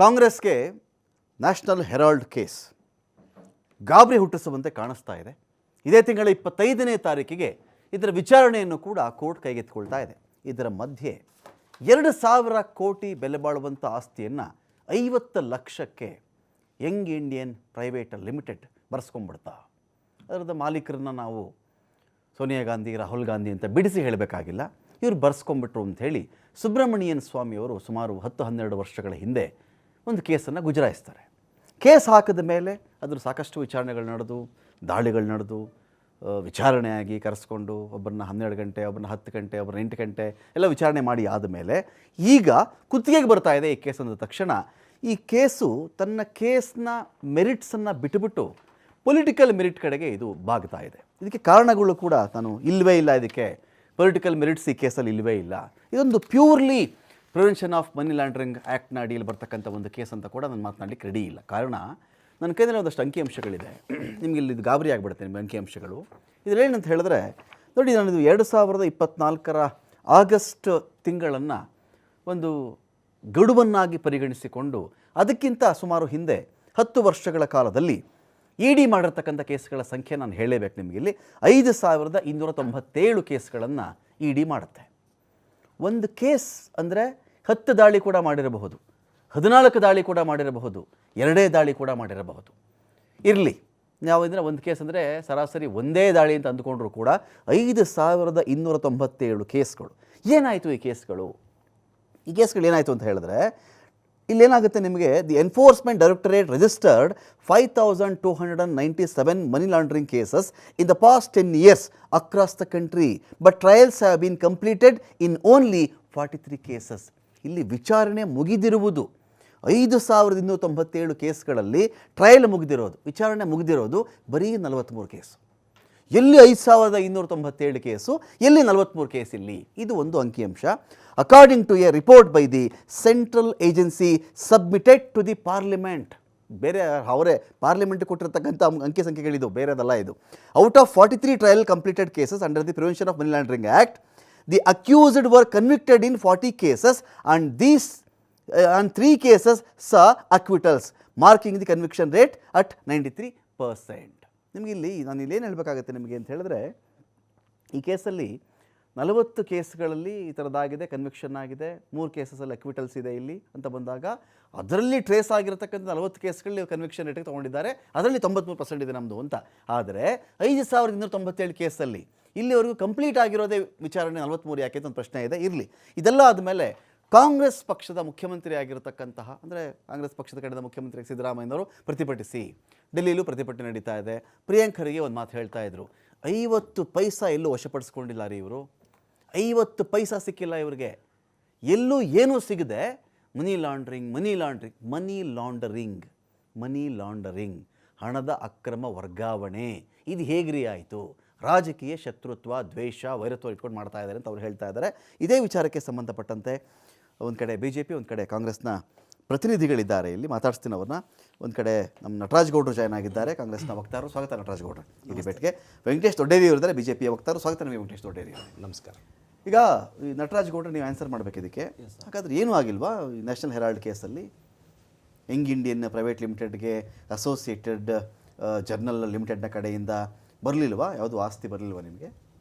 ಕಾಂಗ್ರೆಸ್ಗೆ national Herald case ಗಾಬರಿ ಹುಟ್ಟಿಸುವಂತೆ ಕಾಣಿಸ್ತಾ ಇದೆ. ಇದೇ ತಿಂಗಳ 25ನೇ ತಾರೀಕಿಗೆ ಇದರ ವಿಚಾರಣೆಯನ್ನು ಕೂಡ ಕೋರ್ಟ್ ಕೈಗೆತ್ತಿಕೊಳ್ತಾ ಇದೆ. ಇದರ ಮಧ್ಯೆ 2,000 ಕೋಟಿ ಬೆಲೆ ಬಾಳುವಂಥ ಆಸ್ತಿಯನ್ನು 50 ಲಕ್ಷಕ್ಕೆ ಯಂಗ್ ಇಂಡಿಯನ್ ಪ್ರೈವೇಟ್ ಲಿಮಿಟೆಡ್ ಬರೆಸ್ಕೊಂಡ್ಬಿಡ್ತಾ. ಅದರದ ಮಾಲೀಕರನ್ನ ನಾವು ಸೋನಿಯಾ ಗಾಂಧಿ, ರಾಹುಲ್ ಗಾಂಧಿ ಅಂತ ಬಿಡಿಸಿ ಹೇಳಬೇಕಾಗಿಲ್ಲ. ಇವರು ಬರ್ಸ್ಕೊಂಡ್ಬಿಟ್ರು ಅಂಥೇಳಿ ಸುಬ್ರಮಣಿಯನ್ ಸ್ವಾಮಿಯವರು ಸುಮಾರು 10-12 ವರ್ಷಗಳ ಹಿಂದೆ ಒಂದು ಕೇಸನ್ನು ಗುಜರಾಯಿಸ್ತಾರೆ. ಕೇಸ್ ಹಾಕಿದ ಮೇಲೆ ಅದ್ರ ಸಾಕಷ್ಟು ವಿಚಾರಣೆಗಳು ನಡೆದು, ದಾಳಿಗಳು ನಡೆದು, ವಿಚಾರಣೆಯಾಗಿ ಕರೆಸ್ಕೊಂಡು ಒಬ್ಬರನ್ನ 12 ಗಂಟೆ, ಒಬ್ಬರನ್ನ 10 ಗಂಟೆ, ಒಬ್ಬರನ್ನ 8 ಗಂಟೆ ಎಲ್ಲ ವಿಚಾರಣೆ ಮಾಡಿ ಆದಮೇಲೆ ಈಗ ಕುತ್ತಿಗೆಗೆ ಬರ್ತಾ ಇದೆ ಈ ಕೇಸ್ ಅಂದ ತಕ್ಷಣ ಈ ಕೇಸು ತನ್ನ ಕೇಸ್ನ ಮೆರಿಟ್ಸನ್ನು ಬಿಟ್ಟುಬಿಟ್ಟು ಪೊಲಿಟಿಕಲ್ ಮೆರಿಟ್ ಕಡೆಗೆ ಇದು ಬಾಗ್ತಾ ಇದೆ. ಇದಕ್ಕೆ ಕಾರಣಗಳು ಕೂಡ ನಾನು ಇಲ್ಲವೇ ಇಲ್ಲ, ಇದಕ್ಕೆ ಪೊಲಿಟಿಕಲ್ ಮೆರಿಟ್ಸ್ ಈ ಕೇಸಲ್ಲಿ ಇಲ್ಲವೇ ಇಲ್ಲ. ಇದೊಂದು purely prevention of money laundering ಆ್ಯಕ್ಟ್ನ ಅಡಿಯಲ್ಲಿ ಬರ್ತಕ್ಕಂಥ ಒಂದು ಕೇಸ್ ಅಂತ ಕೂಡ ನಾನು ಮಾತನಾಡಲಿಕ್ಕೆ ರೆಡಿ ಇಲ್ಲ. ಕಾರಣ ನನ್ನ ಕೈಯಲ್ಲಿ ಒಂದಷ್ಟು ಅಂಕಿಅಂಶಗಳಿದೆ. ನಿಮಗೆ ಇಲ್ಲಿ ಇದು ಗಾಬರಿ ಆಗಿಬಿಡುತ್ತೆ ನಿಮಗೆ ಅಂಕಿಅಂಶಗಳು. ಇದರೇನಂತ ಹೇಳಿದ್ರೆ ನೋಡಿ, ನಾನು ಇದು 2024ರ ಆಗಸ್ಟ್ ತಿಂಗಳನ್ನು ಒಂದು ಗಡುವನ್ನಾಗಿ ಪರಿಗಣಿಸಿಕೊಂಡು ಅದಕ್ಕಿಂತ ಸುಮಾರು ಹಿಂದೆ 10 ವರ್ಷಗಳ ಕಾಲದಲ್ಲಿ ಇಡಿ ಮಾಡಿರ್ತಕ್ಕಂಥ ಕೇಸ್ಗಳ ಸಂಖ್ಯೆ ನಾನು ಹೇಳಲೇಬೇಕು ನಿಮಗೆ. ಇಲ್ಲಿ 5,297 ಕೇಸ್ಗಳನ್ನು ಇಡಿ ಮಾಡುತ್ತೆ. ಒಂದು ಕೇಸ್ ಅಂದರೆ 10 ದಾಳಿ ಕೂಡ ಮಾಡಿರಬಹುದು, 14 ದಾಳಿ ಕೂಡ ಮಾಡಿರಬಹುದು, 2 ದಾಳಿ ಕೂಡ ಮಾಡಿರಬಹುದು. ಇರಲಿ, ನಾವು ಅಂದರೆ ಒಂದು ಕೇಸ್ ಅಂದರೆ ಸರಾಸರಿ ಒಂದೇ ದಾಳಿ ಅಂತ ಅಂದುಕೊಂಡ್ರೂ ಕೂಡ 5,297 ಕೇಸ್ಗಳು. ಏನಾಯಿತು ಈ ಕೇಸ್ಗಳು? ಈ ಕೇಸ್ಗಳು ಏನಾಯಿತು ಅಂತ ಹೇಳಿದ್ರೆ ಇಲ್ಲೇನಾಗುತ್ತೆ ನಿಮಗೆ, the enforcement directorate registered 5,297 money laundering cases in the past 10 years across the country, but trials have been completed in only 43 cases. ಇಲ್ಲಿ ವಿಚಾರಣೆ ಮುಗಿದಿರುವುದು 5,297 ಕೇಸ್ಗಳಲ್ಲಿ ಟ್ರಯಲ್ ಮುಗಿದಿರೋದು, ವಿಚಾರಣೆ ಮುಗಿದಿರೋದು ಬರೀ 43 ಕೇಸು. ಎಲ್ಲಿ 5,297 ಕೇಸು, ಎಲ್ಲಿ 43 ಕೇಸ್ ಇಲ್ಲಿ? ಇದು ಒಂದು ಅಂಕಿಅಂಶ. According to a report by the central agency submitted to the parliament. ಬೇರೆ ಅವರೇ ಪಾರ್ಲಿಮೆಂಟ್ ಕೊಟ್ಟಿರ್ತಕ್ಕಂಥ ಅಂಕಿ ಸಂಖ್ಯೆಗಳಿದು, ಬೇರೆದಲ್ಲ ಇದು. Out of 43 trial completed cases under the prevention of money laundering act, the accused were convicted in 40 cases and 3 cases saw acquittals, marking the conviction rate at 93%. ನಿಮಗೆ ಇಲ್ಲಿ ನಾನು ಇಲ್ಲೇನು ಹೇಳಬೇಕಾಗುತ್ತೆ ನಿಮಗೆ ಅಂತ ಹೇಳಿದ್ರೆ, ಈ ಕೇಸಲ್ಲಿ 40 ಕೇಸ್ಗಳಲ್ಲಿ ಈ ಥರದ್ದಾಗಿದೆ, ಕನ್ವಿಕ್ಷನ್ ಆಗಿದೆ, 3 ಕೇಸಸಲ್ಲಿ ಅಕ್ವಿಟಲ್ಸ್ ಇದೆ ಇಲ್ಲಿ ಅಂತ ಬಂದಾಗ ಅದರಲ್ಲಿ ಟ್ರೇಸ್ ಆಗಿರತಕ್ಕಂಥ 40 ಕೇಸ್ಗಳಲ್ಲಿ ಕನ್ವಿಕ್ಷನ್ ರೇಟಿಗೆ ತೊಗೊಂಡಿದ್ದಾರೆ, ಅದರಲ್ಲಿ 93% ಇದೆ ನಮ್ಮದು ಅಂತ. ಆದರೆ 5,297 ಕೇಸಲ್ಲಿ ಇಲ್ಲಿವರೆಗೂ ಕಂಪ್ಲೀಟ್ ಆಗಿರೋದೇ ವಿಚಾರಣೆ 43 ಯಾಕೆ ಅಂತ ಒಂದು ಪ್ರಶ್ನೆ ಇದೆ. ಇರಲಿ, ಇದೆಲ್ಲ ಆದಮೇಲೆ ಕಾಂಗ್ರೆಸ್ ಪಕ್ಷದ ಮುಖ್ಯಮಂತ್ರಿ ಆಗಿರತಕ್ಕಂತಹ, ಅಂದರೆ ಕಾಂಗ್ರೆಸ್ ಪಕ್ಷದ ಕಡೆದ ಮುಖ್ಯಮಂತ್ರಿ ಸಿದ್ದರಾಮಯ್ಯನವರು ಪ್ರತಿಭಟಿಸಿ ಡೆಲ್ಲಿಯಲ್ಲೂ ಪ್ರತಿಭಟನೆ ನಡೀತಾ ಇದೆ. ಪ್ರಿಯಾಂಕ್ ಖರ್ಗೆ ಒಂದು ಮಾತು ಹೇಳ್ತಾ ಇದ್ರು, 50 ಪೈಸಾ ಎಲ್ಲೂ ವಶಪಡಿಸ್ಕೊಂಡಿಲ್ಲ ರೀ ಇವರು, 50 ಪೈಸಾ ಸಿಕ್ಕಿಲ್ಲ ಇವ್ರಿಗೆ, ಎಲ್ಲೂ ಏನೂ ಸಿಗದೆ ಮನಿ ಲಾಂಡರಿಂಗ್ ಹಣದ ಅಕ್ರಮ ವರ್ಗಾವಣೆ, ಇದು ಹೇಗ್ರಿ ಆಯಿತು? ರಾಜಕೀಯ ಶತ್ರುತ್ವ, ದ್ವೇಷ, ವೈರತ್ವ ಇಟ್ಕೊಂಡು ಮಾಡ್ತಾ ಇದ್ದಾರೆ ಅಂತ ಅವ್ರು ಹೇಳ್ತಾ ಇದ್ದಾರೆ. ಇದೇ ವಿಚಾರಕ್ಕೆ ಸಂಬಂಧಪಟ್ಟಂತೆ ಒಂದು ಕಡೆ BJP, ಒಂದು ಕಡೆ ಕಾಂಗ್ರೆಸ್ನ ಪ್ರತಿನಿಧಿಗಳಿದ್ದಾರೆ. ಇಲ್ಲಿ ಮಾತಾಡ್ಸ್ತೀನಿ ಅವ್ರನ್ನ. ಒಂದು ಕಡೆ ನಮ್ಮ ನಟರಾಜ್ ಗೌಡರು ಜಾಯ್ನ್ ಆಗಿದ್ದಾರೆ, ಕಾಂಗ್ರೆಸ್ನ ವಕ್ತಾರರು. ಸ್ವಾಗತ ನಟರಾಜ್ ಗೌಡರು ಈ ಡಿಬೇಟ್ಗೆ. ವೆಂಕಟೇಶ್ ದೊಡ್ಡೇರಿ ಅವರಿದ್ದಾರೆ, BJPಯ ವಕ್ತಾರರು. ಸ್ವಾಗತ ನಿಮಗೆ ವೆಂಕಟೇಶ್ ದೊಡ್ಡೇರಿ. ನಮಸ್ಕಾರ. ಈಗ ಈ ನಟರಾಜ್ ಗೌಡರು ನೀವು ಆನ್ಸರ್ ಮಾಡಬೇಕು ಇದಕ್ಕೆ. ಹಾಗಾದ್ರೆ ಏನೂ ಆಗಿಲ್ವಾ ಈ ನ್ಯಾಷನಲ್ ಹೆರಾಲ್ಡ್ ಕೇಸಲ್ಲಿ? ಯಂಗ್ ಇಂಡಿಯನ್ ಪ್ರೈವೇಟ್ ಲಿಮಿಟೆಡ್ಗೆ ಅಸೋಸಿಯೇಟೆಡ್ ಜರ್ನಲ್ ಲಿಮಿಟೆಡ್ನ ಕಡೆಯಿಂದ ಬರಲಿಲ್ವಾ? ಯಾವುದು ಆಸ್ತಿ ಬರಲಿಲ್ವಾ ನಿಮಗೆ?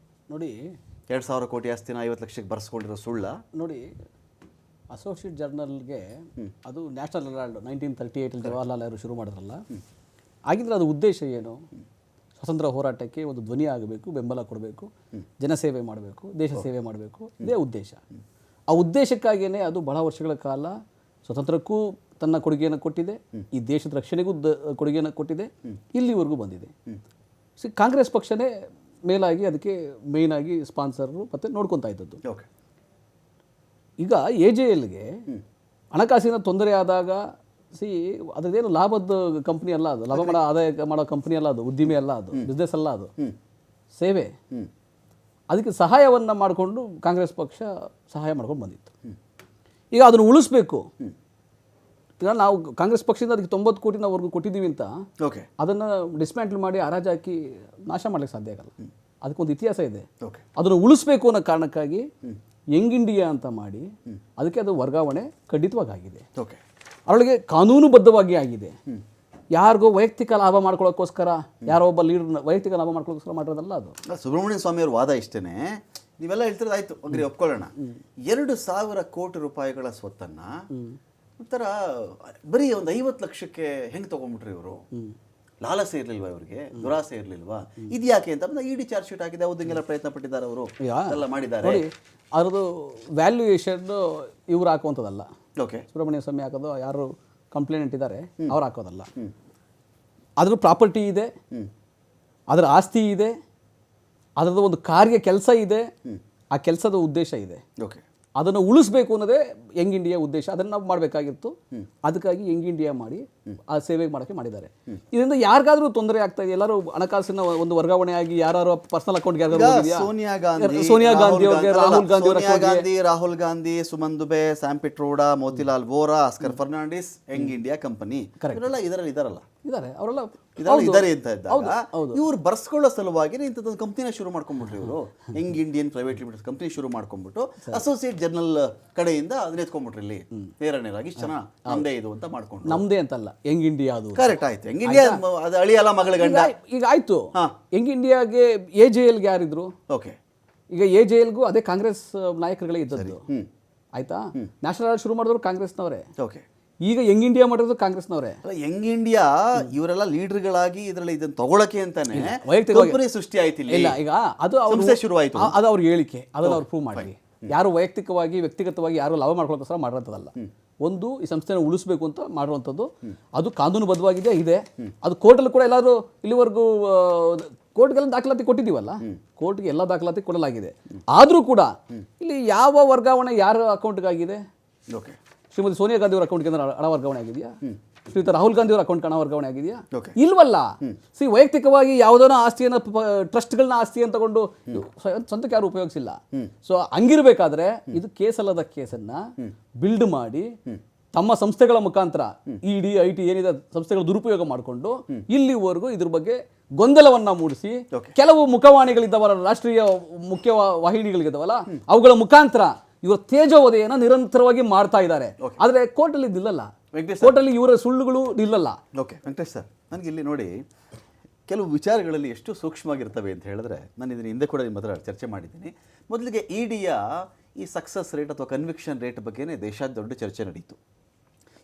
ನೋಡಿ, 2,000 ಕೋಟಿ ಆಸ್ತಿನ 50 ಲಕ್ಷಕ್ಕೆ ಬರ್ಸ್ಕೊಂಡಿರೋ ಸುಳ್ಳ? ನೋಡಿ, ಅಸೋಸಿಯೇಟ್ ಜರ್ನಲ್ಗೆ ಅದು ನ್ಯಾಷನಲ್ ಹೆರಾಲ್ಡ್ 1938 ಜವಾಹರ್ಲಾಲ್ ನೆಹರು ಶುರು ಮಾಡಿದ್ರಲ್ಲ, ಆಗಿದ್ರೆ ಅದು ಉದ್ದೇಶ ಏನು? ಸ್ವತಂತ್ರ ಹೋರಾಟಕ್ಕೆ ಒಂದು ಧ್ವನಿ ಆಗಬೇಕು, ಬೆಂಬಲ ಕೊಡಬೇಕು, ಜನಸೇವೆ ಮಾಡಬೇಕು, ದೇಶ ಸೇವೆ ಮಾಡಬೇಕು, ಇದೇ ಉದ್ದೇಶ. ಆ ಉದ್ದೇಶಕ್ಕಾಗಿಯೇ ಅದು ಬಹಳ ವರ್ಷಗಳ ಕಾಲ ಸ್ವತಂತ್ರಕ್ಕೂ ತನ್ನ ಕೊಡುಗೆಯನ್ನು ಕೊಟ್ಟಿದೆ, ಈ ದೇಶದ ರಕ್ಷಣೆಗೂ ಕೊಡುಗೆಯನ್ನು ಕೊಟ್ಟಿದೆ, ಇಲ್ಲಿವರೆಗೂ ಬಂದಿದೆ. ಕಾಂಗ್ರೆಸ್ ಪಕ್ಷನೇ ಮೇಲಾಗಿ ಅದಕ್ಕೆ ಮೇಯ್ನಾಗಿ ಸ್ಪಾನ್ಸರು ಮತ್ತು ನೋಡ್ಕೊತಾ ಇದ್ದದ್ದು. ಓಕೆ, ಈಗ AJLಗೆ ಹಣಕಾಸಿನ ತೊಂದರೆ ಆದಾಗ ಅದರದೇನು ಲಾಭದ ಕಂಪ್ನಿ ಅಲ್ಲ, ಅದು ಲಾಭ ಮಾಡೋ ಆದಾಯ ಮಾಡೋ ಕಂಪ್ನಿ ಅಲ್ಲ, ಅದು ಉದ್ದಿಮೆ ಅಲ್ಲ, ಅದು ಬಿಸ್ನೆಸ್ ಅಲ್ಲ, ಅದು ಸೇವೆ. ಅದಕ್ಕೆ ಸಹಾಯವನ್ನು ಮಾಡಿಕೊಂಡು ಕಾಂಗ್ರೆಸ್ ಪಕ್ಷ ಸಹಾಯ ಮಾಡ್ಕೊಂಡು ಬಂದಿತ್ತು. ಈಗ ಅದನ್ನು ಉಳಿಸ್ಬೇಕು. ಈಗ ನಾವು ಕಾಂಗ್ರೆಸ್ ಪಕ್ಷದಿಂದ ಅದಕ್ಕೆ 90 ಕೋಟಿ ನಾವರೆಗೂ ಕೊಟ್ಟಿದ್ದೀವಿ ಅಂತ ಅದನ್ನು ಡಿಸ್ಮ್ಯಾಂಟಲ್ ಮಾಡಿ ಹರಾಜು ಹಾಕಿ ನಾಶ ಮಾಡ್ಲಿಕ್ಕೆ ಸಾಧ್ಯ ಆಗಲ್ಲ. ಅದಕ್ಕೊಂದು ಇತಿಹಾಸ ಇದೆ. ಅದನ್ನು ಉಳಿಸ್ಬೇಕು ಅನ್ನೋ ಕಾರಣಕ್ಕಾಗಿ ಯಂಗ್ ಇಂಡಿಯಾ ಅಂತ ಮಾಡಿ ಅದಕ್ಕೆ ಅದು ವರ್ಗಾವಣೆ ಖಂಡಿತವಾಗಿ ಆಗಿದೆ. ಅವಳಿಗೆ ಕಾನೂನುಬದ್ಧವಾಗಿ ಆಗಿದೆ. ಯಾರಿಗೋ ವೈಯಕ್ತಿಕ ಲಾಭ ಮಾಡ್ಕೊಳ್ಳೋಕ್ಕೋಸ್ಕರ ಯಾರೋ ಒಬ್ಬ ಲೀಡರ್ ವೈಯಕ್ತಿಕ ಲಾಭ ಮಾಡ್ಕೊಳ್ಳೋಕ್ಕೋಸ್ಕರ ಮಾಡಿರೋದಲ್ಲ ಅದು. ಸುಬ್ರಹ್ಮಣ್ಯ ಸ್ವಾಮಿ ಅವ್ರ ವಾದ ಇಷ್ಟೇನೆ, ನೀವೆಲ್ಲ ಹೇಳ್ತಿರೋದು ಆಯ್ತು ಅಗ್ರಿ ಒಪ್ಕೊಳ್ಳೋಣ. 2,000 ಕೋಟಿ ರೂಪಾಯಿಗಳ ಸ್ವತ್ತನ್ನ ಒಂಥರ ಬರೀ ಒಂದು 50 ಲಕ್ಷಕ್ಕೆ ಹೆಂಗೆ ತಗೊಂಡ್ಬಿಟ್ರಿ ಇವರು? ಲಾಲಸೆ ಇರ್ಲಿಲ್ವಾ ಇವ್ರಿಗೆ, ದುರಾಸೆ ಇರ್ಲಿಲ್ವಾ? ಇದು ಯಾಕೆ ಅಂತ ಇಡಿ ಚಾರ್ಜ್ ಶೀಟ್ ಆಗಿದೆ, ಹೌದಂಗೆಲ್ಲ ಪ್ರಯತ್ನ ಪಟ್ಟಿದ್ದಾರೆ ಅವರು, ಎಲ್ಲ ಮಾಡಿದ್ದಾರೆ. ನೋಡಿ, ಅದ್ರದ್ದು ವ್ಯಾಲ್ಯೂಯೇಷನ್ ಇವ್ರು ಹಾಕುವಂಥದ್ದಲ್ಲ. ಓಕೆ, ಸುಬ್ರಹ್ಮಣ್ಯ ಸ್ವಾಮಿ ಹಾಕೋದು, ಯಾರು ಕಂಪ್ಲೇಂಟ್ ಇದ್ದಾರೆ ಅವ್ರು ಹಾಕೋದಲ್ಲ. ಅದ್ರ ಪ್ರಾಪರ್ಟಿ ಇದೆ, ಅದರ ಆಸ್ತಿ ಇದೆ, ಅದರದ್ದು ಒಂದು ಕೆಲಸ ಇದೆ, ಆ ಕೆಲಸದ ಉದ್ದೇಶ ಇದೆ. ಓಕೆ, ಅದನ್ನು ಉಳಿಸ್ಬೇಕು ಅನ್ನೋದೇ ಯಂಗ್ ಇಂಡಿಯಾ ಉದ್ದೇಶ. ಅದನ್ನು ನಾವು ಮಾಡಬೇಕಾಗಿತ್ತು. ಅದಕ್ಕಾಗಿ ಯಂಗ್ ಇಂಡಿಯಾ ಮಾಡಿ ಆ ಸೇವೆ ಮಾಡೋಕ್ಕೆ ಮಾಡಿದ್ದಾರೆ. ಇದರಿಂದ ಯಾರಿಗಾದ್ರೂ ತೊಂದರೆ ಆಗ್ತಾ ಇದೆ, ಎಲ್ಲರೂ ಹಣಕಾಸಿನ ಒಂದು ವರ್ಗಾವಣೆ ಆಗಿ ಯಾರು ಪರ್ಸನಲ್ ಅಕೌಂಟ್ಗೆ Sonia Gandhi, Rahul Gandhi, Suman Dubey, Sam Pitroda, Motilal Vora, Oscar Fernandes, Young India company ಇದರಲ್ಲಿ ಇದಾರಲ್ಲ, ಅವರೆಲ್ಲ ಇದ್ದಾರೆ ಅಂತ ಇದ್ದಾಗ ಇವ್ರು ಬರ್ಸ್ಕೊಳ್ಳೋ ಸಲುವಾಗಿ ಇಂಥದ್ದೊಂದು ಕಂಪ್ನಿನ ಶುರು ಮಾಡ್ಕೊಂಡ್ಬಿಟ್ರು. ಇವರು Young Indian private limited company ಶುರು ಮಾಡ್ಕೊಂಡ್ಬಿಟ್ಟು ಅಸೋಸಿಯೇಟ್ ಜರ್ನಲ್ ಕಡೆಯಿಂದ ಅದನ್ನ ಎತ್ಕೊಂಡ್ಬಿಟ್ರು. ಇಲ್ಲಿ ನೇರನೇರಾಗಿ ಇಷ್ಟು ಜನ ನಮ್ದೇ ಇದು ಅಂತ ಮಾಡ್ಕೊಂಡು, ನಮ್ದೇ ಅಂತಲ್ಲ, ಯಂಗ್ ಇಂಡಿಯಾ ಅದು ಕರೆಕ್ಟ್ ಆಯ್ತು. ಯಂಗ್ ಇಂಡಿಯಾ ಅದು ಅಳಿಯಲ್ಲ ಮಗಳ ಗಂಡ. ಈಗ ಆಯ್ತು, ಯಂಗ್ ಇಂಡಿಯಾಗೆ AJLಗೆ ಯಾರಿದ್ರು? ಓಕೆ, ಈಗ AJLಗೂ ಅದೇ ಕಾಂಗ್ರೆಸ್ ನಾಯಕರುಗಳೇ ಇದ್ದದ್ದು. ಆಯ್ತಾ, ನ್ಯಾಷನಲ್ ಶುರು ಮಾಡಿದ್ರು ಕಾಂಗ್ರೆಸ್ನವರೇ. ಓಕೆ, ಈಗ ಯಂಗ್ ಇಂಡಿಯಾ ಮಾಡಿರೋದು ಕಾಂಗ್ರೆಸ್ನವರೇ. ಯಂಗ್ ಇಂಡಿಯಾ ಇವರೆಲ್ಲ ಲೀಡರ್ಗಳಾಗಿ ಇದರಲ್ಲಿ ಇದನ್ನ ತಗೊಳಕ್ಕೆ ಅಂತಾನೆ ಕಂಪನಿ ಸೃಷ್ಟಿ ಆಯ್ತು. ಇಲ್ಲ, ಈಗ ಅದು ಶುರುವಾಯಿತು, ಅದು ಅವ್ರ ಹೇಳಿಕೆ, ಅದನ್ನ ಅವ್ರು ಪ್ರೂವ್ ಮಾಡಿ. ಯಾರು ವ್ಯಕ್ತಿಗತವಾಗಿ ಯಾರು ಲಾಭ ಮಾಡ್ಕೊಳ್ಳೋಕ್ಕೋಸ್ಕರ ಮಾಡಿರೋಂಥದ್ದಲ್ಲ. ಒಂದು ಈ ಸಂಸ್ಥೆನ ಉಳಿಸ್ಬೇಕು ಅಂತ ಮಾಡುವಂಥದ್ದು, ಅದು ಕಾನೂನುಬದ್ಧವಾಗಿದೆ ಇದೆ. ಅದು ಕೋರ್ಟಲ್ಲಿ ಕೂಡ ಎಲ್ಲರೂ ಇಲ್ಲಿವರೆಗೂ ಕೋರ್ಟ್ಗೆಲ್ಲ ದಾಖಲಾತಿ ಕೊಟ್ಟಿದ್ದೀವಲ್ಲ, ಕೋರ್ಟ್ಗೆ ಎಲ್ಲ ದಾಖಲಾತಿ ಕೊಡಲಾಗಿದೆ. ಆದರೂ ಕೂಡ ಇಲ್ಲಿ ಯಾವ ವರ್ಗಾವಣೆ ಯಾರ ಅಕೌಂಟ್ಗಾಗಿದೆ? ಓಕೆ, ಶ್ರೀಮತಿ ಸೋನಿಯಾ ಗಾಂಧಿ ಅವರ ಅಕೌಂಟ್ಗೆ ಹಣ ವರ್ಗಾವಣೆ ಆಗಿದೆಯಾ? ಶ್ರೀಯುತ ರಾಹುಲ್ ಗಾಂಧಿ ಅವರ ಅಕೌಂಟ್ ಹಣ ವರ್ಗಾವಣೆ ಆಗಿದೆಯಾ? ಇಲ್ವಲ್ಲ. ವೈಯಕ್ತಿಕವಾಗಿ ಯಾವುದೋ ಆಸ್ತಿಯನ್ನು ಟ್ರಸ್ಟ್ಗಳನ್ನ ಆಸ್ತಿಯನ್ನು ತಗೊಂಡು ಸ್ವಂತಕ್ಕೆ ಯಾರು ಉಪಯೋಗಿಸಿಲ್ಲ. ಸೊ ಹಂಗಿರ್ಬೇಕಾದ್ರೆ ಇದು ಕೇಸಲ್ಲದ ಕೇಸನ್ನ ಬಿಲ್ಡ್ ಮಾಡಿ ತಮ್ಮ ಸಂಸ್ಥೆಗಳ ಮುಖಾಂತರ ಇಡಿ ಐಟಿ ಏನಿದೆ ಸಂಸ್ಥೆಗಳ ದುರುಪಯೋಗ ಮಾಡಿಕೊಂಡು ಇಲ್ಲಿವರೆಗೂ ಇದ್ರ ಬಗ್ಗೆ ಗೊಂದಲವನ್ನ ಮೂಡಿಸಿ ಕೆಲವು ಮುಖವಾಣಿಗಳಿದ್ದವಲ್ಲ, ರಾಷ್ಟ್ರೀಯ ಮುಖ್ಯ ವಾಹಿನಿಗಳಿದ್ದಾವಲ್ಲ, ಅವುಗಳ ಮುಖಾಂತರ ಇವರ ತೇಜೋವಧೆಯನ್ನು ನಿರಂತರವಾಗಿ ಮಾಡ್ತಾ ಇದ್ದಾರೆ. ಆದರೆ ಕೋರ್ಟಲ್ಲಿ ನಿಲ್ಲಲ್ಲ, ಕೋರ್ಟಲ್ಲಿ ಇವರ ಸುಳ್ಳುಗಳು ನಿಲ್ಲಲ್ಲ. ಓಕೆ ವೆಂಕಟೇಶ್ ಸರ್, ನನಗೆ ಇಲ್ಲಿ ನೋಡಿ ಕೆಲವು ವಿಚಾರಗಳಲ್ಲಿ ಎಷ್ಟು ಸೂಕ್ಷ್ಮವಾಗಿರ್ತವೆ ಅಂತ ಹೇಳಿದ್ರೆ, ನಾನು ಇದನ್ನು ಹಿಂದೆ ಕೂಡ ನಿಮ್ಮ ಹತ್ರ ಚರ್ಚೆ ಮಾಡಿದ್ದೀನಿ. ಮೊದಲಿಗೆ ಇಡಿಯ ಈ ಸಕ್ಸಸ್ ರೇಟ್ ಅಥವಾ ಕನ್ವಿಕ್ಷನ್ ರೇಟ್ ಬಗ್ಗೆನೇ ದೇಶಾದ್ಯಂತ ದೊಡ್ಡ ಚರ್ಚೆ ನಡೀತು.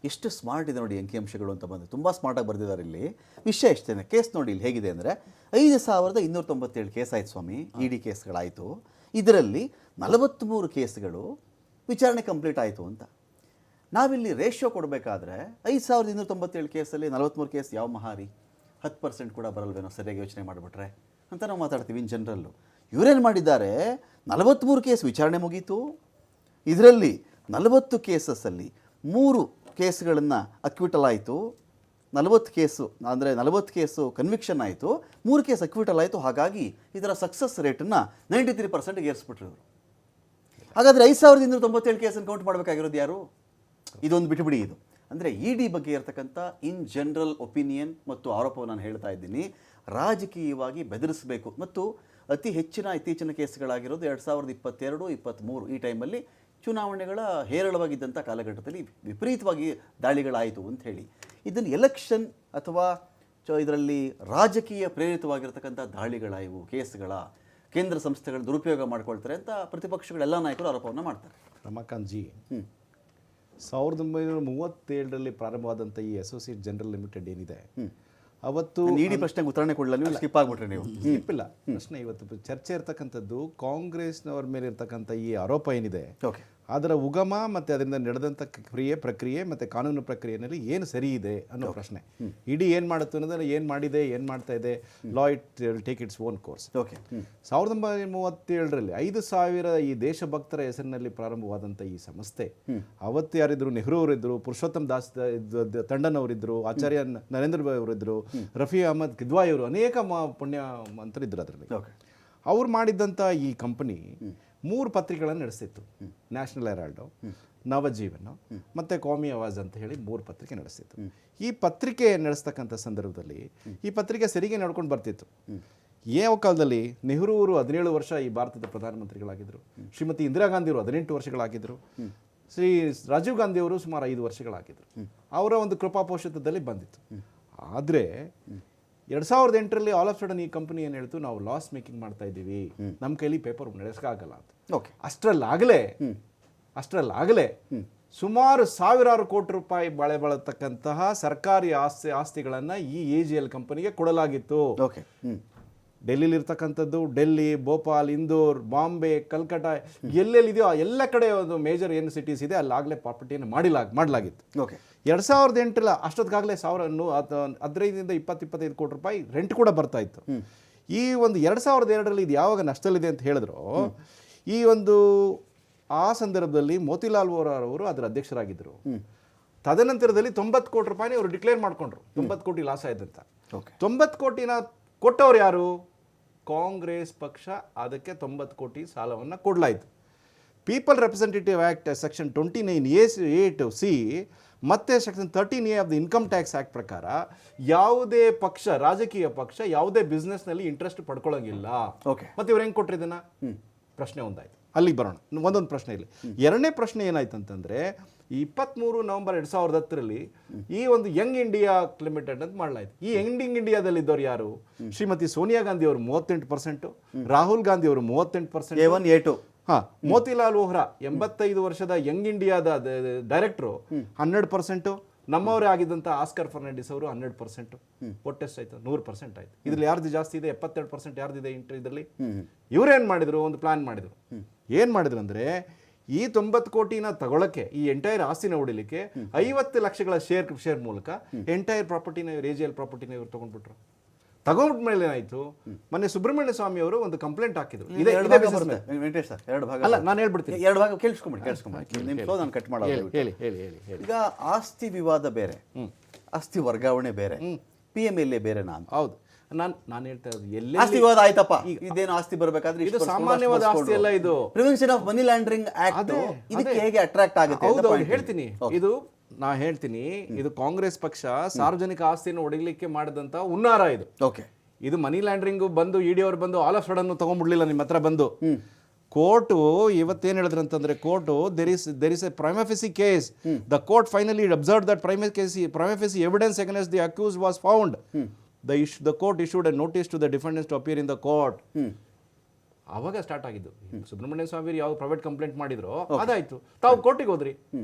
ಎಷ್ಟು ಸ್ಮಾರ್ಟ್ ಇದೆ ನೋಡಿ ಅಂಕಿಅಂಶಗಳು ಅಂತ ಬಂದು ತುಂಬ ಸ್ಮಾರ್ಟಾಗಿ ಬರೆದಿದ್ದಾರೆ. ಇಲ್ಲಿ ವಿಷಯ ಎಷ್ಟೇನೆ, ಕೇಸ್ ನೋಡಿ ಇಲ್ಲಿ ಹೇಗಿದೆ ಅಂದರೆ 5,297 ಕೇಸ್ ಆಯಿತು ಸ್ವಾಮಿ, ಇಡಿ ಕೇಸ್ಗಳಾಯಿತು. ಇದರಲ್ಲಿ 43 ಕೇಸ್ಗಳು ವಿಚಾರಣೆ ಕಂಪ್ಲೀಟ್ ಆಯಿತು ಅಂತ. ನಾವಿಲ್ಲಿ ರೇಷಿಯೋ ಕೊಡಬೇಕಾದ್ರೆ 5,297 ಕೇಸಲ್ಲಿ 43 ಕೇಸ್ ಯಾವ ಮಹಾರಿ, 10% ಕೂಡ ಬರಲ್ವೇನೋ ಸರಿಯಾಗಿ ಯೋಚನೆ ಮಾಡಿಬಿಟ್ರೆ ಅಂತ ನಾವು ಮಾತಾಡ್ತೀವಿ ಇನ್ ಜನರಲ್ಲು. ಇವರೇನು ಮಾಡಿದ್ದಾರೆ, 43 ಕೇಸ್ ವಿಚಾರಣೆ ಮುಗೀತು. ಇದರಲ್ಲಿ 40 ಕೇಸಸ್ಸಲ್ಲಿ 3 ಕೇಸ್ಗಳನ್ನು ಅಕ್ವಿಟಲ್ ಆಯಿತು, 40 ಕೇಸು ಅಂದರೆ 40 ಕೇಸು ಕನ್ವಿಕ್ಷನ್ ಆಯಿತು, 3 ಕೇಸ್ ಅಕ್ವಿಟಲ್ ಆಯಿತು. ಹಾಗಾಗಿ ಇದರ ಸಕ್ಸಸ್ ರೇಟನ್ನು 93% ಏರಿಸ್ಬಿಟ್ರು ಇವರು. ಹಾಗಾದರೆ 5,297 ಕೇಸನ್ನು ಕೌಂಟ್ ಮಾಡಬೇಕಾಗಿರೋದು ಯಾರು? ಇದೊಂದು ಬಿಟ್ಟುಬಿಡಿ. ಇದು ಅಂದರೆ ಇಡಿ ಬಗ್ಗೆ ಇರತಕ್ಕಂಥ ಇನ್ ಜನರಲ್ ಒಪಿನಿಯನ್ ಮತ್ತು ಆರೋಪವನ್ನು ನಾನು ಹೇಳ್ತಾ ಇದ್ದೀನಿ. ರಾಜಕೀಯವಾಗಿ ಬೆದರಿಸಬೇಕು ಮತ್ತು ಅತಿ ಹೆಚ್ಚಿನ ಇತ್ತೀಚಿನ ಕೇಸ್ಗಳಾಗಿರೋದು 2022-23 ಈ ಟೈಮಲ್ಲಿ ಚುನಾವಣೆಗಳ ಹೇರಳವಾಗಿದ್ದಂಥ ಕಾಲಘಟ್ಟದಲ್ಲಿ ವಿಪರೀತವಾಗಿ ದಾಳಿಗಳಾಯಿತು ಅಂತ ಹೇಳಿ ಇದನ್ನು ಎಲೆಕ್ಷನ್ ಅಥವಾ ಇದರಲ್ಲಿ ರಾಜಕೀಯ ಪ್ರೇರಿತವಾಗಿರ್ತಕ್ಕಂಥ ದಾಳಿಗಳಾಯಿವು, ಕೇಸ್ಗಳ ಕೇಂದ್ರ ಸಂಸ್ಥೆಗಳ ದುರುಪಯೋಗ ಮಾಡ್ಕೊಳ್ತಾರೆ ಅಂತ ಪ್ರತಿಪಕ್ಷಗಳೆಲ್ಲ ನಾಯಕರು ಆರೋಪವನ್ನು ಮಾಡ್ತಾರೆ. ರಮಾಕಾಂತ್ ಜಿ, 1937ರಲ್ಲಿ ಪ್ರಾರಂಭವಾದಂಥ ಈ ಅಸೋಸಿಯೇಟ್ ಜನರಲ್ ಲಿಮಿಟೆಡ್ ಏನಿದೆ, ಅವತ್ತು ಇಡೀ ಪ್ರಶ್ನೆಗೆ ಉತ್ತರಣೆ ಕೊಡಲ್ಲ, ನೀವು ಸ್ಕಿಪ್ ಆಗ್ಬಿಟ್ರೆ ನೀವು ಇಲ್ಲ ಪ್ರಶ್ನೆ. ಇವತ್ತು ಚರ್ಚೆ ಇರ್ತಕ್ಕಂಥದ್ದು ಕಾಂಗ್ರೆಸ್ನವ್ರ ಮೇಲೆ ಇರ್ತಕ್ಕಂಥ ಈ ಆರೋಪ ಏನಿದೆ, ಅದರ ಉಗಮ ಮತ್ತು ಅದರಿಂದ ನಡೆದಂಥ ಪ್ರಕ್ರಿಯೆ ಮತ್ತು ಕಾನೂನು ಪ್ರಕ್ರಿಯೆಯಲ್ಲಿ ಏನು ಸರಿ ಇದೆ ಅನ್ನೋ ಪ್ರಶ್ನೆ. ಇಡೀ ಏನು ಮಾಡುತ್ತೆ ಅನ್ನೋದನ್ನು ಏನು ಮಾಡಿದೆ, ಏನು ಮಾಡ್ತಾ ಇದೆ, law it take its own course. 1937ರಲ್ಲಿ 5,000 ಈ ದೇಶಭಕ್ತರ ಹೆಸರಿನಲ್ಲಿ ಪ್ರಾರಂಭವಾದಂಥ ಈ ಸಂಸ್ಥೆ, ಅವತ್ತು ಯಾರಿದ್ರು, ನೆಹರು ಅವರಿದ್ದರು, ಪುರುಷೋತ್ತಮ್ ದಾಸ್ ತಂಡನ್ ಅವರಿದ್ದರು, ಆಚಾರ್ಯ ನರೇಂದ್ರ ಭಾಯ್ ಅವರಿದ್ದರು, ರಫಿ ಅಹಮದ್ ಕಿದ್ವಾಯಿ ಅವರು, ಅನೇಕ ಪುಣ್ಯ ಮಂತ್ರಿದ್ರು. ಅದರಲ್ಲಿ ಅವ್ರು ಮಾಡಿದ್ದಂಥ ಈ ಕಂಪನಿ 3 ಪತ್ರಿಕೆಗಳನ್ನು ನಡೆಸ್ತಿತ್ತು. ನ್ಯಾಷನಲ್ ಹೆರಾಲ್ಡು, ನವಜೀವನ ಮತ್ತು ಕಾಮಿ ಆವಾಜ್ ಅಂತ ಹೇಳಿ 3 ಪತ್ರಿಕೆ ನಡೆಸ್ತಿತ್ತು. ಈ ಪತ್ರಿಕೆ ನಡೆಸ್ತಕ್ಕಂಥ ಸಂದರ್ಭದಲ್ಲಿ ಈ ಪತ್ರಿಕೆ ಸರಿಗೆ ನಡ್ಕೊಂಡು ಬರ್ತಿತ್ತು. ಯಾವ ಕಾಲದಲ್ಲಿ ನೆಹರು ಅವರು 17 ವರ್ಷ ಈ ಭಾರತದ ಪ್ರಧಾನಮಂತ್ರಿಗಳಾಗಿದ್ದರು, ಶ್ರೀಮತಿ ಇಂದಿರಾ ಗಾಂಧಿ ಅವರು 18 ವರ್ಷಗಳಾಗಿದ್ದರು, ಶ್ರೀ ರಾಜೀವ್ ಗಾಂಧಿ ಅವರು ಸುಮಾರು 5 ವರ್ಷಗಳಾಗಿದ್ರು. ಅವರ ಒಂದು ಕೃಪಾಪೋಷಿತದಲ್ಲಿ ಬಂದಿತ್ತು. ಆದರೆ 2008ರಲ್ಲಿ ಆಲ್ ಆಫ್ ಸಡನ್ ಈ ಕಂಪನಿ ಏನು ಹೇಳ್ತು, ನಾವು ಲಾಸ್ ಮೇಕಿಂಗ್ ಮಾಡ್ತಾ ಇದ್ದೀವಿ, ನಮ್ಮ ಕೈಲಿ ಪೇಪರ್ ನಡೆಸೋಕ್ಕಾಗಲ್ಲ ಅಂತ. ಓಕೆ, ಅಷ್ಟರಲ್ಲಾಗಲೇ ಸುಮಾರು ಸಾವಿರಾರು ಕೋಟಿ ರೂಪಾಯಿ ಬಾಳೆ ಬಾಳತಕ್ಕಂತಹ ಸರ್ಕಾರಿ ಆಸ್ತಿಗಳನ್ನು ಈ AGL ಕಂಪನಿಗೆ ಕೊಡಲಾಗಿತ್ತು. ಓಕೆ, ಡೆಲ್ಲಿಲಿ ಇರ್ತಕ್ಕಂಥದ್ದು, ಡೆಲ್ಲಿ, ಭೋಪಾಲ್, ಇಂದೋರ್, ಬಾಂಬೆ, ಕಲ್ಕಟ್ಟ, ಎಲ್ಲೆಲ್ಲಿದೆಯೋ ಎಲ್ಲ ಕಡೆ ಒಂದು ಮೇಜರ್ ಏನು ಸಿಟೀಸ್ ಇದೆ ಅಲ್ಲಾಗಲೇ ಪ್ರಾಪರ್ಟಿಯನ್ನು ಮಾಡಲಾಗಿತ್ತು. ಓಕೆ, 2008 ಅಷ್ಟೊತ್ತಿಗಾಗಲೇ 15ರಿಂದ 20-25 ಕೋಟಿ ರೂಪಾಯಿ ರೆಂಟ್ ಕೂಡ ಬರ್ತಾ ಇತ್ತು. ಈ ಒಂದು 2002ರಲ್ಲಿ ಇದು ಯಾವಾಗ ನಷ್ಟದಲ್ಲಿದೆ ಅಂತ ಹೇಳಿದ್ರು, ಈ ಒಂದು ಆ ಸಂದರ್ಭದಲ್ಲಿ ಮೋತಿಲಾಲ್ ವೋರಾ ಅವರು ಅದರ ಅಧ್ಯಕ್ಷರಾಗಿದ್ದರು. ತದನಂತರದಲ್ಲಿ 90 ಕೋಟಿ ರೂಪಾಯಿ ಅವರು ಡಿಕ್ಲೇರ್ ಮಾಡ್ಕೊಂಡ್ರು, 90 ಕೋಟಿ ಲಾಸ್ ಆಯ್ತಂತ. 90 ಕೋಟಿನ ಕೊಟ್ಟವ್ರು ಯಾರು? ಕಾಂಗ್ರೆಸ್ ಪಕ್ಷ. ಅದಕ್ಕೆ 90 ಕೋಟಿ ಸಾಲವನ್ನು ಕೊಡಲಾಯಿತು. People representative act section 29A8C ಮತ್ತು section 13A of the income tax act ಪ್ರಕಾರ ಯಾವುದೇ ಪಕ್ಷ, ರಾಜಕೀಯ ಪಕ್ಷ ಯಾವುದೇ ಬಿಸ್ನೆಸ್ನಲ್ಲಿ ಇಂಟ್ರೆಸ್ಟ್ ಪಡ್ಕೊಳ್ಳೋಂಗಿಲ್ಲ. ಓಕೆ, ಮತ್ತು ಇವ್ರು ಹೆಂಗೆ ಕೊಟ್ಟಿದ್ದನ್ನ? ಪ್ರಶ್ನೆ ಒಂದಾಯ್ತು. ಅಲ್ಲಿಗೆ ಬರೋಣ. ಒಂದೊಂದು ಪ್ರಶ್ನೆ ಇಲ್ಲಿ. ಎರಡನೇ ಪ್ರಶ್ನೆ ಏನಾಯ್ತು ಅಂತಂದರೆ, 23 ನವೆಂಬರ್ 2010ರಲ್ಲಿ ಈ ಒಂದು ಯಂಗ್ ಇಂಡಿಯಾ ಲಿಮಿಟೆಡ್ ಅಂತ ಮಾಡಲಾಯಿತು. ಈ ಯಂಗ್ ಇಂಡಿಯಾದಲ್ಲಿ ಇದ್ದವ್ರು ಯಾರು? ಶ್ರೀಮತಿ ಸೋನಿಯಾ ಗಾಂಧಿ ಅವರು 38%, ರಾಹುಲ್ ಗಾಂಧಿ ಅವರು 38%, A1 A2, ಮೋತಿಲಾಲ್ ವೋಹ್ರಾ 85 ವರ್ಷದ ಯಂಗ್ ಇಂಡಿಯಾದ ಡೈರೆಕ್ಟ್ರು 100%, ನಮ್ಮವರೇ ಆಗಿದ್ದಂಥ ಆಸ್ಕರ್ ಫರ್ನಾಂಡಿಸ್ ಅವರು 100%. ಒಟ್ಟೆಷ್ಟಾಯ್ತು? 100% ಆಯ್ತು. ಇದ್ರಲ್ಲಿ ಯಾರ್ದು ಜಾಸ್ತಿ ಇದೆ? 72% ಯಾರ್ದಿದೆ ಇದರಲ್ಲಿ? ಇವರೇನು ಮಾಡಿದ್ರು? ಒಂದು ಪ್ಲಾನ್ ಮಾಡಿದ್ರು. ಏನು ಮಾಡಿದ್ರು ಅಂದರೆ, ಈ 90 ಕೋಟಿನ ತಗೊಳಕ್ಕೆ, ಈ ಎಂಟೈರ್ ಆಸ್ತಿನ ಹೊಡಿಲಿಕ್ಕೆ 50 ಲಕ್ಷಗಳ ಶೇರ್ ಮೂಲಕ ಎಂಟೈರ್ ಪ್ರಾಪರ್ಟಿನ AGL ಪ್ರಾಪರ್ಟಿನ ಇವರು ತಗೊಂಡ್ಬಿಟ್ರು. ತಗೊಂಡ್ಬಿಟ್ಟ ಮೇಲೆ ಏನಾಯ್ತು, ಮೊನ್ನೆ ಸುಬ್ರಹ್ಮಣ್ಯ ಸ್ವಾಮಿ ಅವರು ಒಂದು ಕಂಪ್ಲೇಂಟ್ ಹಾಕಿದ್ರು. ವೆಂಕಟೇಶ್ ಸರ್, 2 ಭಾಗ ಅಲ್ಲ, ನಾನು ಹೇಳ್ಬಿಡ್ತೀನಿ. 2 ಭಾಗ ಕೇಳಿಸ್ಕೊಂಬಿಡಿ. ನಿಮ್ಮ ಫ್ಲೋ ನಾನು ಕಟ್ ಮಾಡೋದು. ಹೇಳಿ. ಈಗ ಆಸ್ತಿ ವಿವಾದ ಬೇರೆ, ಆಸ್ತಿ ವರ್ಗಾವಣೆ ಬೇರೆ, PMLA ಬೇರೆ. ಹೌದು, ನಾನು ಹೇಳ್ತಾ ಇರೋದು ಎಲ್ಲೇ ಆಸ್ತಿ ವಿವಾದ ಆಯ್ತಪ್ಪ, ಇದೇನು ಆಸ್ತಿ ಬರಬೇಕಾದ್ರೆ ಇದು ಸಾಮಾನ್ಯವಾದ ಆಸ್ತಿ ಅಲ್ಲ. ಇದು prevention of money laundering act. ಇದಕ್ಕೆ ಹೇಗೆ ಅಟ್ರಾಕ್ಟ್ ಆಗುತ್ತೆ? ಹೌದು, ಹೇಳ್ತೀನಿ. ಇದು ಕಾಂಗ್ರೆಸ್ ಪಕ್ಷ ಸಾರ್ವಜನಿಕ ಆಸ್ತಿಯನ್ನು ಒಡಗಲಿಕ್ಕೆ ಮಾಡಿದಂತ ಹುನ್ನಾರ ಇದು. ಓಕೆ, ಇದು ಮನಿ ಲ್ಯಾಂಡ್ರಿಂಗ್ ಬಂದು ED ಅವರು ಬಂದು ಆಲ್ ಆಫ್ ಸಡನ್ ತಗೊಂಡ್ಬಿಡ್ಲಿಲ್ಲ ನಿಮ್ಮ ಹತ್ರ ಬಂದು. ಕೋರ್ಟು ಇವತ್ತೇನು ಹೇಳಿದ್ರು ಅಂತಂದ್ರೆ, court there is a prima facie case. The court finally observed that prima facie evidence against the accused was found. The court issued a notice to the defendants to appear in the court. ಆವಾಗ start ಆಗಿದ್ದು. ಸುಬ್ರಹ್ಮಣ್ಯ ಸ್ವಾಮಿ ಯಾವ private complaint ಮಾಡಿದ್ರು ಅದಾಯ್ತು. ತಾವು ಕೋರ್ಟಿಗೆ ಹೋದ್ರಿ.